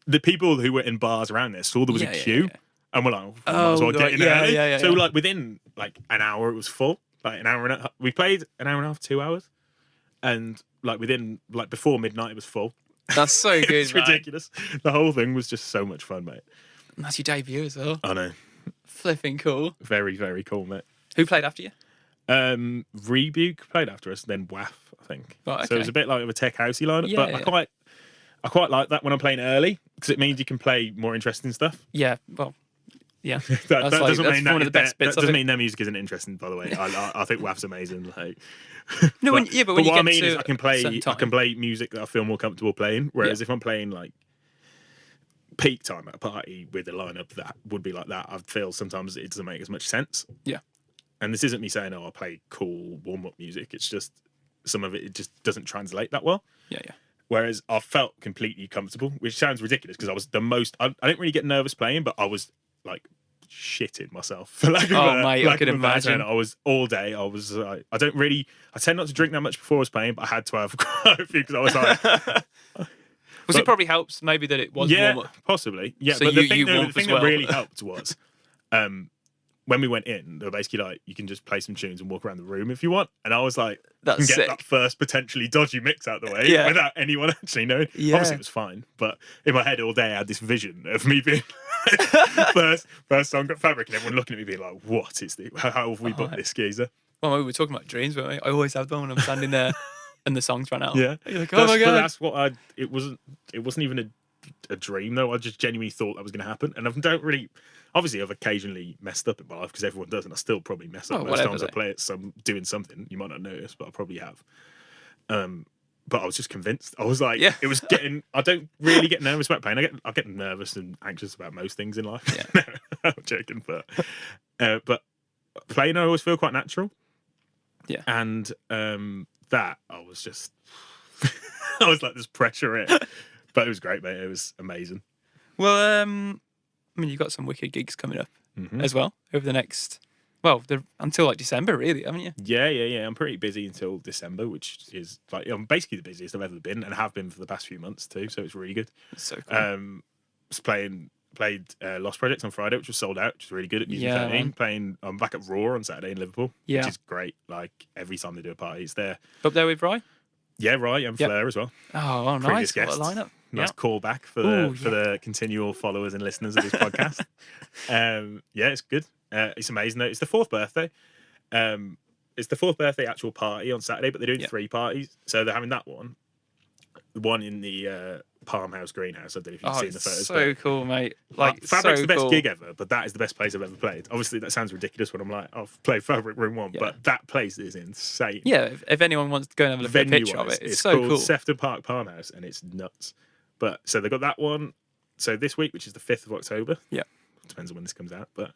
the people who were in bars around there saw there was a queue, and we're like, might as well get in early. So like within like an hour, it was full. Like an hour and a half. We played an hour and a half, 2 hours, and like within like before midnight, it was full. That's so good. It's ridiculous. The whole thing was just so much fun, mate. And that's your debut as well. I know. Flipping cool. Very, very cool, mate. Who played after you? Rebuke played after us, then WAF, I think. Right, okay. So it was a bit like of a tech housey lineup, but I quite like that when I'm playing early because it means you can play more interesting stuff. Yeah, well, yeah. that doesn't mean one of the best bits. That doesn't mean their music isn't interesting, by the way. I think WAF's amazing. Like, no, but when you what get I mean to is I can play music that I feel more comfortable playing. Whereas if I'm playing like peak time at a party with a lineup that would be like that, I feel sometimes it doesn't make as much sense. Yeah. And this isn't me saying, I play cool warm-up music. It's just some of it just doesn't translate that well. Yeah. Whereas I felt completely comfortable, which sounds ridiculous because I was the most... I didn't really get nervous playing, but I was like shitting myself. For lack of I could imagine. I was all day. I was like... I tend not to drink that much before I was playing, but I had to have quite a few because I was like... It probably helps maybe that it was warm up. Possibly. Yeah, so but the thing that really well. helped was when we went in, they were basically like, you can just play some tunes and walk around the room if you want. And I was like, that's get sick. that first potally dodgy mix out the way without anyone actually knowing. Yeah. Obviously it was fine, but in my head all day I had this vision of me being first song at Fabric and everyone looking at me being like, what is this? How have we booked this geezer? Well, we were talking about dreams, weren't we? I always have them when I'm standing there and the songs ran out. Yeah. You're like, oh my But God. that's what it wasn't even a dream though. I just genuinely thought that was going to happen. And I don't really, obviously I've occasionally messed up in my life because everyone does, and I still probably mess up most times I play it. Doing something, you might not notice, but I probably have. But I was just convinced. I was like, it was getting. I don't really get nervous about playing. I get nervous and anxious about most things in life. Yeah. I'm joking, but playing I always feel quite natural. Yeah, and that I was just, I was like, there's pressure in it, but it was great, mate. It was amazing. Well, I mean, you've got some wicked gigs coming up as well over the next. Well, until like December, really, haven't you? Yeah. I'm pretty busy until December, which is like I'm basically the busiest I've ever been, and have been for the past few months too. So it's really good. It's so cool. Played Lost Projects on Friday, which was sold out, which was really good at Music 13. I'm back at Raw on Saturday in Liverpool, which is great. Like every time they do a party, it's there. Up there with Rye? Yeah, Rye and Flair as well. Oh, nice. What a lineup. Nice callback for the continual followers and listeners of this podcast. It's good. It's amazing though. It's the 4th birthday. It's the 4th birthday actual party on Saturday, but they're doing 3 parties. So they're having that one. The one in the Palm House Greenhouse. I don't know if you've seen the photos. So cool, mate. Like Fabric's so the best cool. gig ever, but that is the best place I've ever played. Obviously, that sounds ridiculous when I'm like, I've played Fabric Room 1, but that place is insane. Yeah, if anyone wants to go and have a look at a picture of it, it's so called cool. Sefton Park Palm House, and it's nuts. But so they've got that one. So this week, which is the 5th of October. Yeah. Depends on when this comes out, but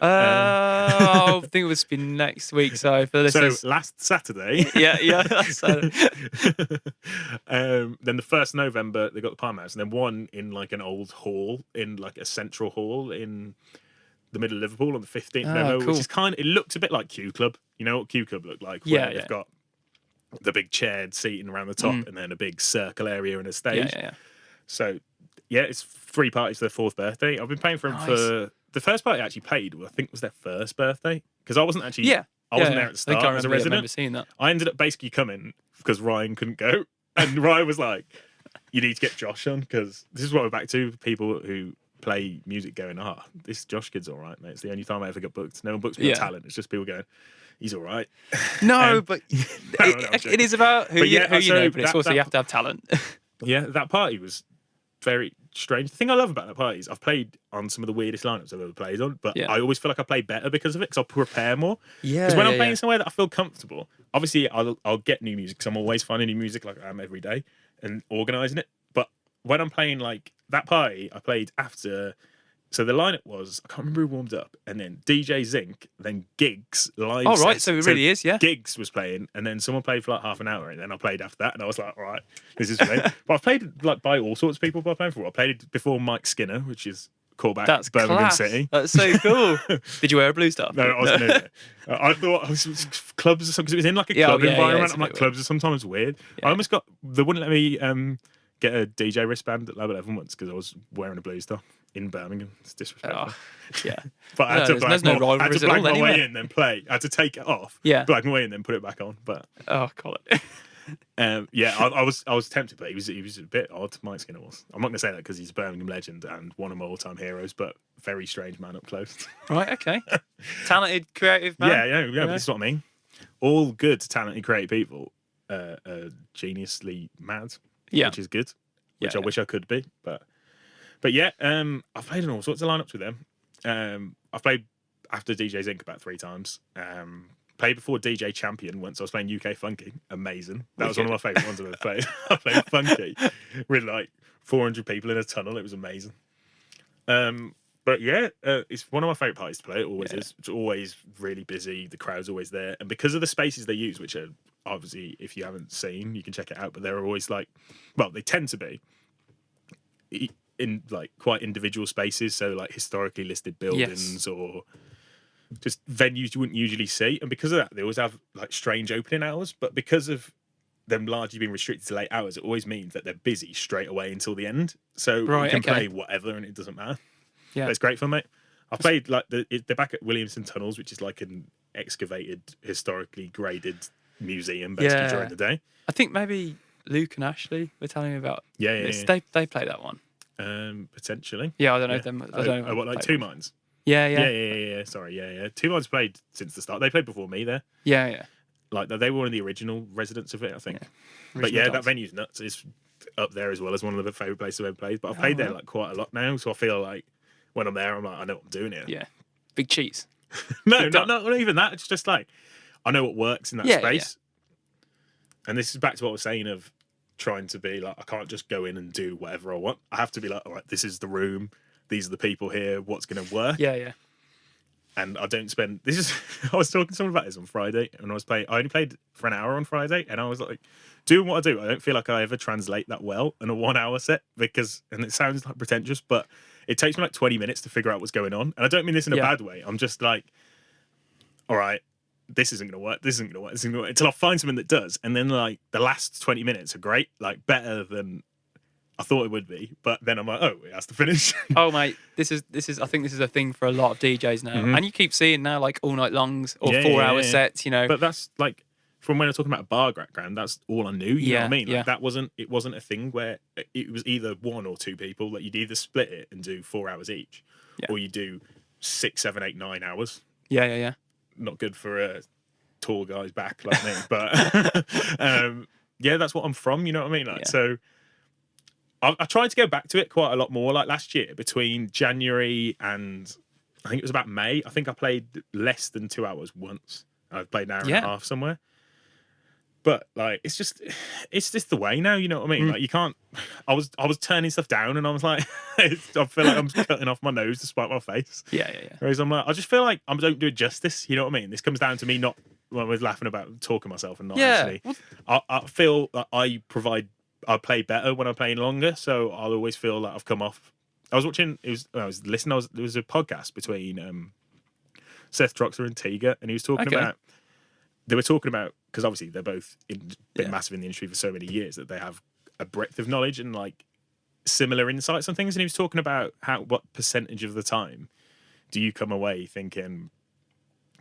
I think it was be next week. So for this, so last Saturday, last Saturday. Then the 1st of November they got the Palm House, and then one in like an old hall, in like a central hall in the middle of Liverpool on the 15th of November, which is it looks a bit like Q Club. You know what Q Club looked like? Where they've got the big chaired seating around the top, and then a big circle area and a stage. So. Yeah, it's 3 parties for their 4th birthday. I've been paying for them for the first party I actually played. I think was their 1st birthday because I wasn't actually. I wasn't there at the start as a resident. I remember seeing that. I ended up basically coming because Ryan couldn't go, and Ryan was like, "You need to get Josh on," because this is what we're back to. People who play music going, this Josh kid's all right, mate. It's the only time I ever got booked. No one books me on talent. It's just people going, he's all right. No, but it is about who you know, but it's also you have to have talent. Yeah, that party was very strange. The thing I love about that party is I've played on some of the weirdest lineups I've ever played on, but I always feel like I play better because of it, because I'll prepare more. Because when I'm playing somewhere that I feel comfortable, obviously I'll get new music, because I'm always finding new music like I am every day and organising it. But when I'm playing like that party, I played after. So the lineup was, I can't remember who warmed up, and then DJ Zinc, then Giggs live. Oh, right, so it really is, yeah. Giggs was playing, and then someone played for like half an hour, and then I played after that, and I was like, all right, this is great. But I've played like by all sorts of people I've played for. I played before Mike Skinner, which is callback. That's Birmingham class. City. That's so cool. Did you wear a blue stuff? No, I wasn't doing it. I thought clubs or something, because it was in like a club environment. I'm like, clubs are sometimes weird. I almost they wouldn't let me get a DJ wristband at Lab 11 once because I was wearing a blue stuff in Birmingham. It's disrespectful. But I had to blag my way in, then play. I had to take it off, blag my way in, then put it back on. But call it. I was tempted, but he was a bit odd. Mike Skinner was. I'm not going to say that because he's a Birmingham legend and one of my all-time heroes, but very strange man up close. Right, okay. Talented, creative man. Yeah. This is what I mean. All good, talented, creative people are geniusly mad. Which is good. Which I wish I could be, but I've played in all sorts of lineups with them. I've played after DJ Zinc about 3 times. Played before DJ Champion once. I was playing UK Funky. Amazing. That was one of my favourite ones I've ever played. I played Funky with like 400 people in a tunnel. It was amazing. But it's one of my favourite parties to play. It always is. It's always really busy. The crowd's always there. And because of the spaces they use, which are obviously, if you haven't seen, you can check it out, but they're always like, well, they tend to be in like quite individual spaces. So like historically listed buildings or just venues you wouldn't usually see. And because of that, they always have like strange opening hours. But because of them largely being restricted to late hours, it always means that they're busy straight away until the end. So you can play whatever and it doesn't matter. Yeah, but it's great fun, mate. I've played like they're back at Williamson Tunnels, which is like an excavated, historically graded museum basically during the day. I think maybe Luke and Ashley were telling me about this. They play that one. Potentially. Yeah, I don't know them. I don't know what, like 2 Mines? Yeah. Sorry, yeah. Two Minds played since the start. They played before me there. Yeah. Like they were one of the original residents of it, I think. Yeah. But yeah, Original that dogs. venue's nuts. It's up there as well as one of the favourite places I've ever played. But I've played there right. like quite a lot now, so I feel like when I'm there, I'm like, I know what I'm doing here. Yeah. Big cheese. No, Big not even that. It's just like I know what works in that space. And this is back to what I was saying of trying to be like, I can't just go in and do whatever I want. I have to be like, all right, this is the room. These are the people here. What's going to work? Yeah. And I don't spend. This is. I was talking to someone about this on Friday, and I was playing. I only played for an hour on Friday, and I was like, doing what I do. I don't feel like I ever translate that well in a 1 hour set because, and it sounds like pretentious, but it takes me like 20 minutes to figure out what's going on. And I don't mean this in a bad way. I'm just like, all right, this isn't going to work. This isn't going to work. This isn't going to work until I find something that does. And then like the last 20 minutes are great, like better than I thought it would be. But then I'm like, oh, it has to finish. Oh mate, this is. I think this is a thing for a lot of DJs now, and you keep seeing now like all night longs or 4 hour sets. You know, but that's like from when I was talking about a bar background. That's all I knew. You know what I mean? Like, that wasn't. It wasn't a thing where it was either one or two people. Like you'd either split it and do 4 hours each, or you do 6, 7, 8, 9 hours. Yeah. Not good for a tall guy's back like me, but yeah, that's what I'm from. You know what I mean? Like so. I tried to go back to it quite a lot more. Like last year, between January and I think it was about May, I think I played less than 2 hours once. I played an hour and a half somewhere. But like, it's just the way now. You know what I mean? Like, you can't. I was turning stuff down, and I was like, I feel like I'm cutting off my nose to spite my face. Yeah. Whereas I'm like, I just feel like I don't do it justice. You know what I mean? This comes down to me not. When I was laughing about talking myself and not actually. I feel that I play better when I'm playing longer, so I'll always feel like I've come off. I was watching. There was a podcast between Seth Troxler and Tiga, and he was talking about. They were talking about because obviously they're both been massive in the industry for so many years that they have a breadth of knowledge and like similar insights on things. And he was talking about what percentage of the time do you come away thinking,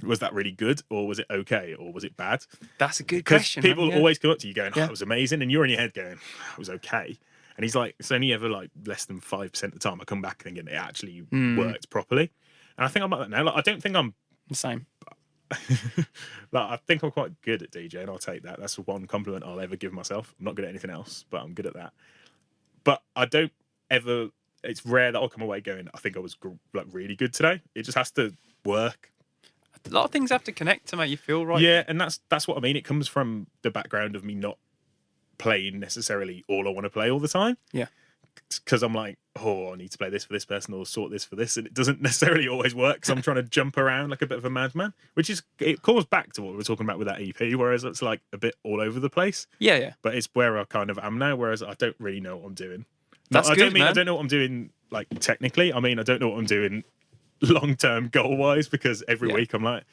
was that really good, or was it okay, or was it bad? That's a good question. People always come up to you going, it was amazing, and you're in your head going, it was okay. And he's like, it's only ever like less than 5% of the time I come back thinking it actually worked properly. And I think I'm like that now. Like, I don't think I'm the same. Like, I think I'm quite good at DJing. I'll take that. That's one compliment I'll ever give myself. I'm not good at anything else, but I'm good at that. But I don't ever. It's rare that I'll come away going, I think I was like really good today. It just has to work. A lot of things have to connect to make you feel right. Yeah, and that's what I mean. It comes from the background of me not playing necessarily all I want to play all the time. Yeah. Because I'm like, I need to play this for this person or sort this for this. And it doesn't necessarily always work because I'm trying to jump around like a bit of a madman, it calls back to what we were talking about with that EP, whereas it's like a bit all over the place. Yeah. But it's where I kind of am now, whereas I don't really know what I'm doing. That's good, man. I don't know what I'm doing like technically. I mean, I don't know what I'm doing long-term goal-wise because every week I'm like,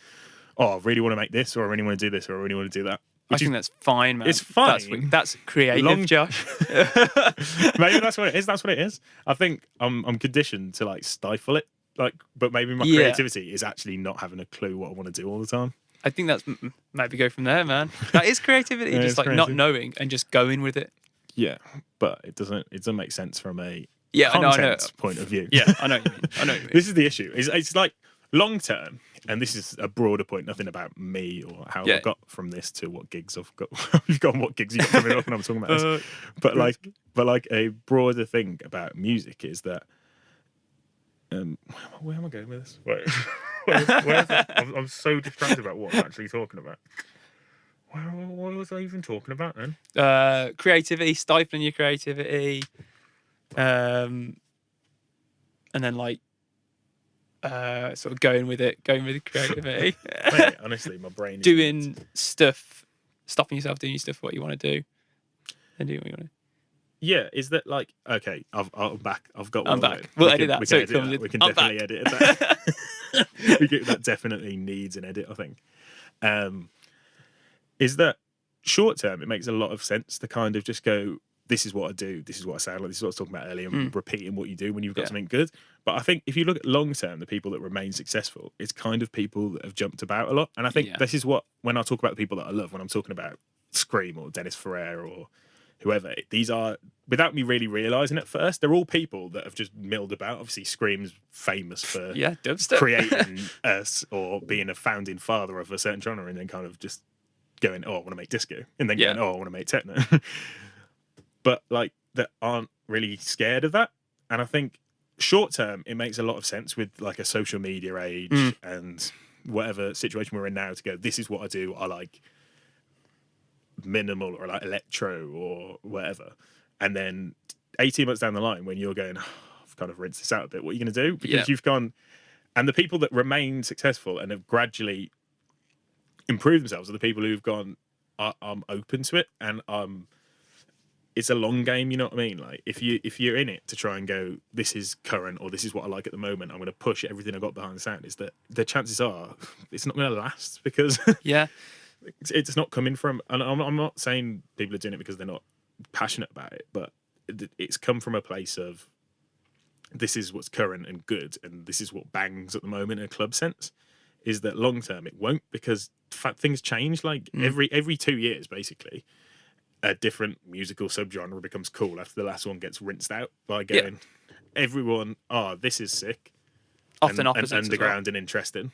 I really want to make this, or I really want to do this, or I really want to do that. I think that's fine, man. It's fine. That's creative, Josh. Maybe that's what it is. That's what it is. I think I'm conditioned to like stifle it. Like, but maybe my creativity is actually not having a clue what I want to do all the time. I think that's maybe go from there, man. That is creativity, just like not knowing and just going with it. Yeah, but it doesn't make sense from a I know. point of view. Yeah, I know what you mean. This is the issue. It's like long term. And this is a broader point, nothing about me or how I got from this to what gigs I've got. You've got what gigs you've got coming up, and I'm talking about this. But like a broader thing about music is that. Where am I going with this? Wait, where's it? I'm so distracted about what I'm actually talking about. What was I even talking about then? Creativity, stifling your creativity, and then like. Sort of going with creativity. Mate, honestly, my brain is doing stuff, stopping yourself doing stuff what you want to do, and doing what you want to do. Yeah, is that like okay? I'm back. I've got. I'm back. We'll edit that. We can definitely edit that. That definitely needs an edit. I think. Is that short term? It makes a lot of sense to kind of just go. This is what I do. This is what I sound like. This is what I was talking about earlier. Repeating what you do when you've got something good. But I think if you look at long term, the people that remain successful, it's kind of people that have jumped about a lot. And I think this is what, when I talk about the people that I love, when I'm talking about Scream or Dennis Ferrer or whoever. These are, without me really realising at first, they're all people that have just milled about. Obviously, Scream's famous for dubstep. creating us or being a founding father of a certain genre, and then kind of just going, oh, I want to make disco, and then going, oh, I want to make techno. But like that aren't really scared of that. And I think short term, it makes a lot of sense with like a social media age and whatever situation we're in now to go, this is what I do. I like minimal or like electro or whatever. And then 18 months down the line, when you're going, oh, I've kind of rinsed this out a bit, what are you going to do? Because you've gone, and the people that remain successful and have gradually improved themselves are the people who've gone, I'm open to it, and it's a long game, you know what I mean? Like if you're in it to try and go, this is current or this is what I like at the moment, I'm going to push everything I got behind the sound, is that the chances are it's not going to last, because it's not coming from, and I'm not saying people are doing it because they're not passionate about it, but it's come from a place of this is what's current and good, and this is what bangs at the moment in a club sense. Is that long term it won't, because things change. Like every 2 years, basically, a different musical subgenre becomes cool after the last one gets rinsed out by going, everyone, this is sick, often and opposites underground and interesting.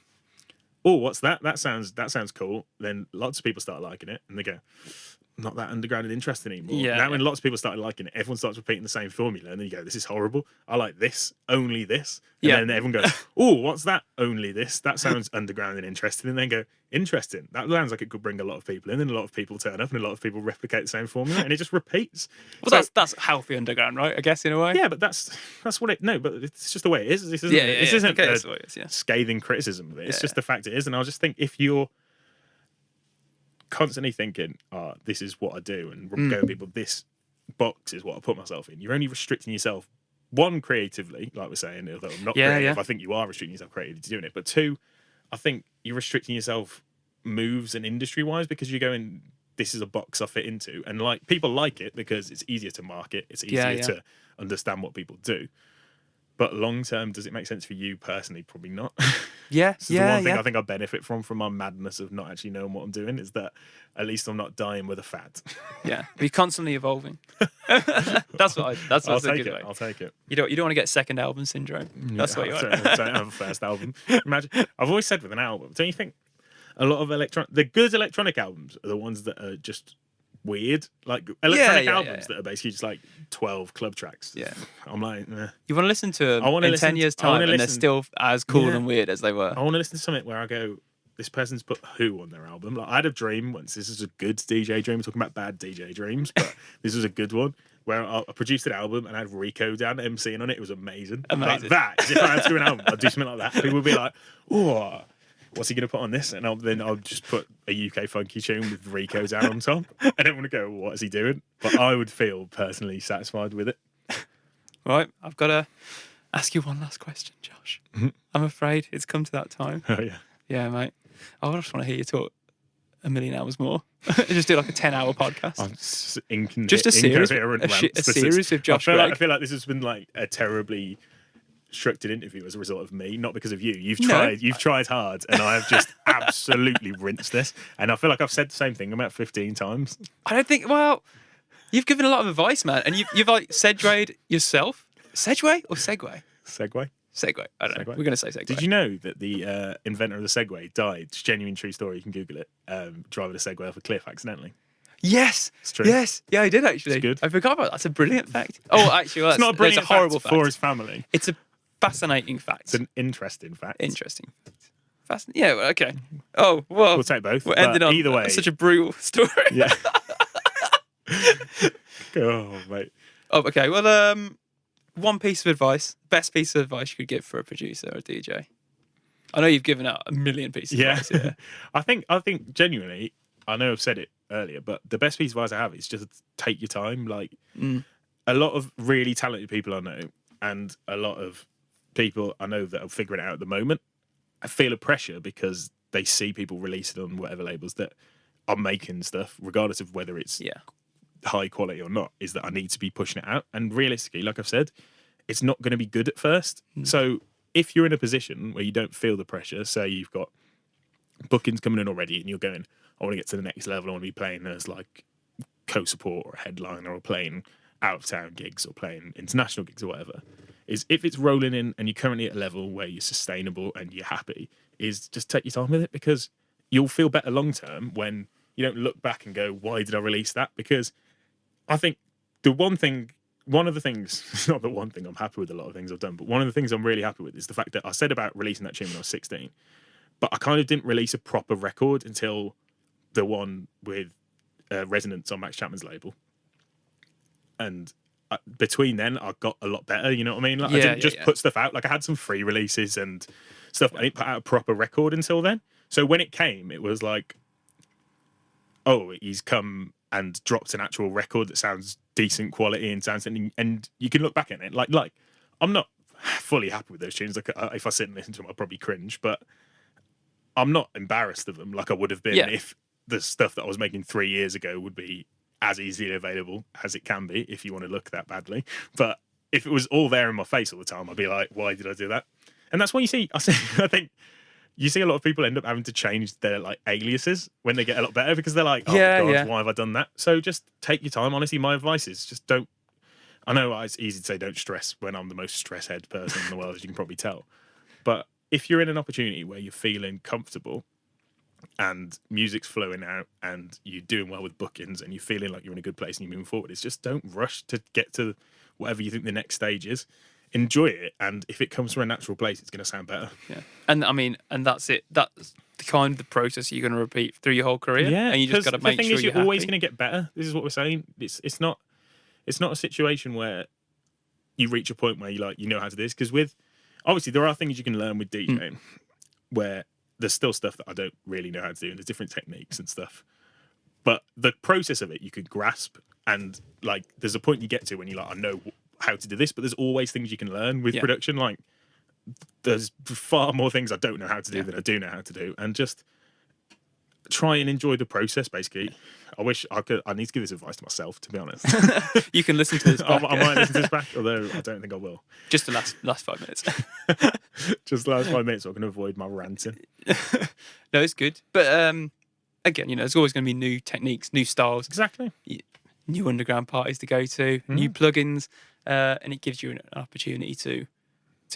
Oh, what's that? That sounds cool. Then lots of people start liking it, and they go, not that underground and interesting anymore. Now, when lots of people started liking it, everyone starts repeating the same formula, and then you go, this is horrible. I like this, only this. And then everyone goes, oh, what's that? Only this. That sounds underground and interesting. And then go, interesting. That sounds like it could bring a lot of people in, and a lot of people turn up, and a lot of people replicate the same formula, and it just repeats. Well, that's healthy underground, right? I guess, in a way. Yeah, but that's what it. No, but it's just the way it is. This isn't a scathing criticism of it. It's just the fact it is. And I'll just think, if you're constantly thinking, this is what I do, and going, people, this box is what I put myself in, you're only restricting yourself, one, creatively, like we're saying, although I'm not creative, I think you are restricting yourself creatively to doing it, but two, I think you're restricting yourself moves and industry wise, because you're going, this is a box I fit into, and like people like it because it's easier to market, it's easier to understand what people do. But long term, does it make sense for you personally? Probably not. This is the one thing I think I benefit from my madness of not actually knowing what I'm doing, is that at least I'm not dying with a fad. We're constantly evolving. That's what I'll take it. I'll take it. You don't want to get second album syndrome. That's what you want. Don't have a first album. Imagine. I've always said with an album, don't you think a lot of the good electronic albums are the ones that are just weird, like electronic albums that are basically just like 12 club tracks. I'm like, you want to listen to them in 10 years time, and they're still as cool and weird as they were. I want to listen to something where I go, this person's put Who on their album. Like, I had a dream once. This is a good DJ dream. We're talking about bad DJ dreams, but this was a good one where I produced an album and I had Rico down MCing on it. It was amazing. Like that is, if I had to do an album, I'd do something like that. People would be like, oh, what's he going to put on this? And I'll just put a UK funky tune with Rico down on top. I don't want to go, what is he doing? But I would feel personally satisfied with it. Right, I've got to ask you one last question, Josh. I'm afraid it's come to that time. Oh, yeah. Yeah, mate. I just want to hear you talk a million hours more. Just do like a 10-hour podcast. Just a series with Josh Gregg. I feel like this has been like a terribly structured interview as a result of me, not because of you. You've tried hard, and I have just absolutely rinsed this. And I feel like I've said the same thing about 15 times. I don't think. Well, you've given a lot of advice, man, and you've like segued yourself. Segway or Segway? Segway. I don't know. We're going to say Segway. Did you know that the inventor of the Segway died? It's a genuine true story. You can Google it. Driving a Segway off a cliff accidentally. Yes, it's true. Yes, yeah, I did actually. It's good. I forgot about that. That's a brilliant fact. Oh, actually, it's not a brilliant horrible fact for his family. It's a fascinating fact. It's an interesting fact. Yeah. Well, okay. Oh, well. We'll take both. We're ending on either way. Such a brutal story. Yeah. Oh, mate. Oh, okay. Well, one piece of advice, best piece of advice you could give for a producer or a DJ. I know you've given out a million pieces of advice. Yeah. I think genuinely, I know I've said it earlier, but the best piece of advice I have is just take your time. Like, a lot of really talented people I know, and a lot of people I know that are figuring it out at the moment, I feel a pressure because they see people releasing on whatever labels that are making stuff, regardless of whether it's high quality or not, is that I need to be pushing it out. And realistically, like I've said, it's not going to be good at first. So if you're in a position where you don't feel the pressure, say you've got bookings coming in already and you're going, I want to get to the next level, I want to be playing as like co-support or a headliner or playing out-of-town gigs or playing international gigs or whatever, is if it's rolling in and you're currently at a level where you're sustainable and you're happy, is just take your time with it, because you'll feel better long-term when you don't look back and go, why did I release that? Because I think one of the things, it's not the one thing I'm happy with a lot of things I've done, but one of the things I'm really happy with is the fact that I said about releasing that tune when I was 16, but I kind of didn't release a proper record until the one with Resonance on Max Chapman's label. And between then, I got a lot better, you know what I mean? Like, I didn't just put stuff out. Like, I had some free releases and stuff. I didn't put out a proper record until then. So when it came, it was like, oh, he's come and dropped an actual record that sounds decent quality and sounds, and you can look back at it. Like I'm not fully happy with those tunes. Like, if I sit and listen to them, I'll probably cringe, but I'm not embarrassed of them like I would have been if the stuff that I was making 3 years ago would be as easily available as it can be, if you want to look that badly. But if it was all there in my face all the time, I'd be like, why did I do that? And that's why I think you see a lot of people end up having to change their like aliases when they get a lot better, because they're like, oh God, why have I done that? So just take your time. Honestly, my advice is just don't. I know it's easy to say don't stress when I'm the most stress head person in the world, as you can probably tell. But if you're in an opportunity where you're feeling comfortable and music's flowing out and you're doing well with bookings and you're feeling like you're in a good place and you're moving forward, it's just don't rush to get to whatever you think the next stage is. Enjoy it, and if it comes from a natural place, it's going to sound better. Yeah, and I mean, and that's it. That's the kind of the process you're going to repeat through your whole career. Yeah, and you just got to make sure the thing is, you're happy. always going to get better. This is what we're saying. It's not a situation where you reach a point where you know how to do this, because with obviously there are things you can learn with DJing where there's still stuff that I don't really know how to do, and there's different techniques and stuff. But the process of it you could grasp, and like there's a point you get to when you're like, I know how to do this, but there's always things you can learn with production. Like there's far more things I don't know how to do than I do know how to do, and just try and enjoy the process. Basically, I wish I could. I need to give this advice to myself, to be honest. You can listen to this back. I might listen to this back, although I don't think I will. Just the last 5 minutes. Just the last 5 minutes, so I can avoid my ranting. No, it's good, but again, there's always going to be new techniques, new styles, exactly, new underground parties to go to, new plugins. And it gives you an opportunity to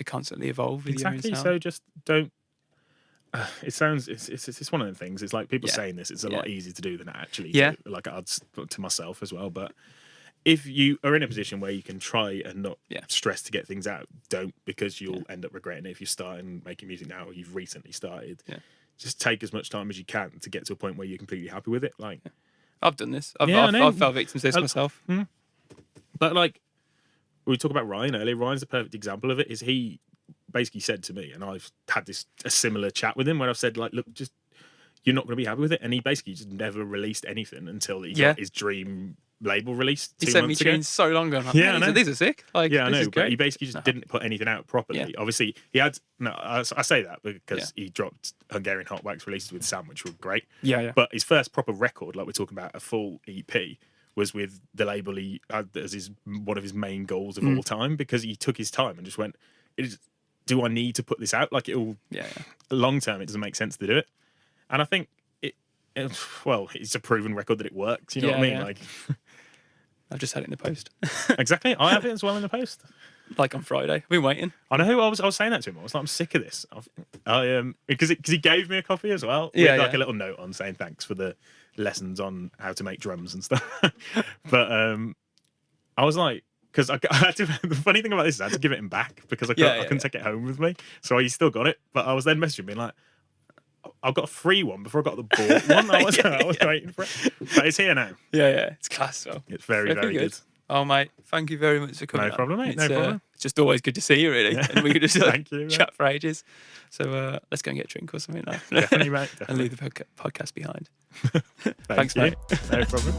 constantly evolve with your own sound. So just don't. It's one of the things. It's like people saying this. It's a lot easier to do than actually. Do. Like I'd to myself as well. But if you are in a position where you can try and not stress to get things out, don't, because you'll end up regretting it if you're starting making music now or you've recently started. Yeah. Just take as much time as you can to get to a point where you're completely happy with it. Like I've done this. I've fell victim to this myself. But like. We talked about Ryan earlier. Ryan's a perfect example of it. Is he basically said to me, and I've had a similar chat with him where I've said, like, look, just you're not going to be happy with it. And he basically just never released anything until he got his dream label released. He sent me tunes so long ago. I know. These are sick. Like, I know. But he basically just didn't put anything out properly. Yeah. Obviously, he had. No, I say that because he dropped Hungarian Hot Wax releases with Sam, which were great. Yeah. But his first proper record, like we're talking about, a full EP. Was with the label he had as one of his main goals of all time, because he took his time and just went, do I need to put this out? Like it'll, long term, it doesn't make sense to do it. And I think it's a proven record that it works. You know what I mean? Like, I've just had it in the post. Exactly. I have it as well in the post. Like on Friday. I've been waiting. I know. I was saying that to him. I was like, I'm sick of this. Because he gave me a copy as well. With a little note on saying thanks for the lessons on how to make drums and stuff. But I was like, because I had to. The funny thing about this is I had to give it him back because I couldn't take it home with me. So he still got it. But I was then messaging me like, I got a free one before I got the bought one. I was waiting for it. But it's here now. Yeah. It's class though. It's very, very good. Oh, mate, thank you very much for coming. No problem, mate. No problem. It's just always good to see you, really. And we could just Thank you, chat for ages. So let's go and get a drink or something now. Definitely, mate. Definitely. And leave the podcast behind. Thanks, mate. No problem.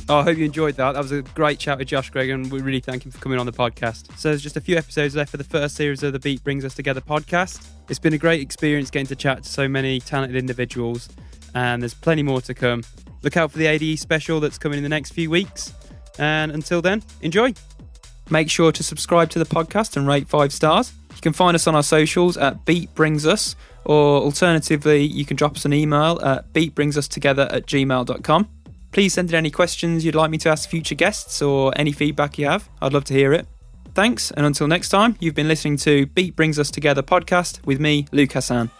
Oh, I hope you enjoyed that. That was a great chat with Josh, Gregg, and we really thank him for coming on the podcast. So there's just a few episodes left for the first series of the Beat Brings Us Together podcast. It's been a great experience getting to chat to so many talented individuals, and there's plenty more to come. Look out for the ADE special that's coming in the next few weeks. And until then, enjoy. Make sure to subscribe to the podcast and rate 5 stars. You can find us on our socials at Beat Brings Us, or alternatively, you can drop us an email at beatbringsustogether@gmail.com. Please send in any questions you'd like me to ask future guests or any feedback you have. I'd love to hear it. Thanks, and until next time, you've been listening to Beat Brings Us Together podcast with me, Luke Hassan.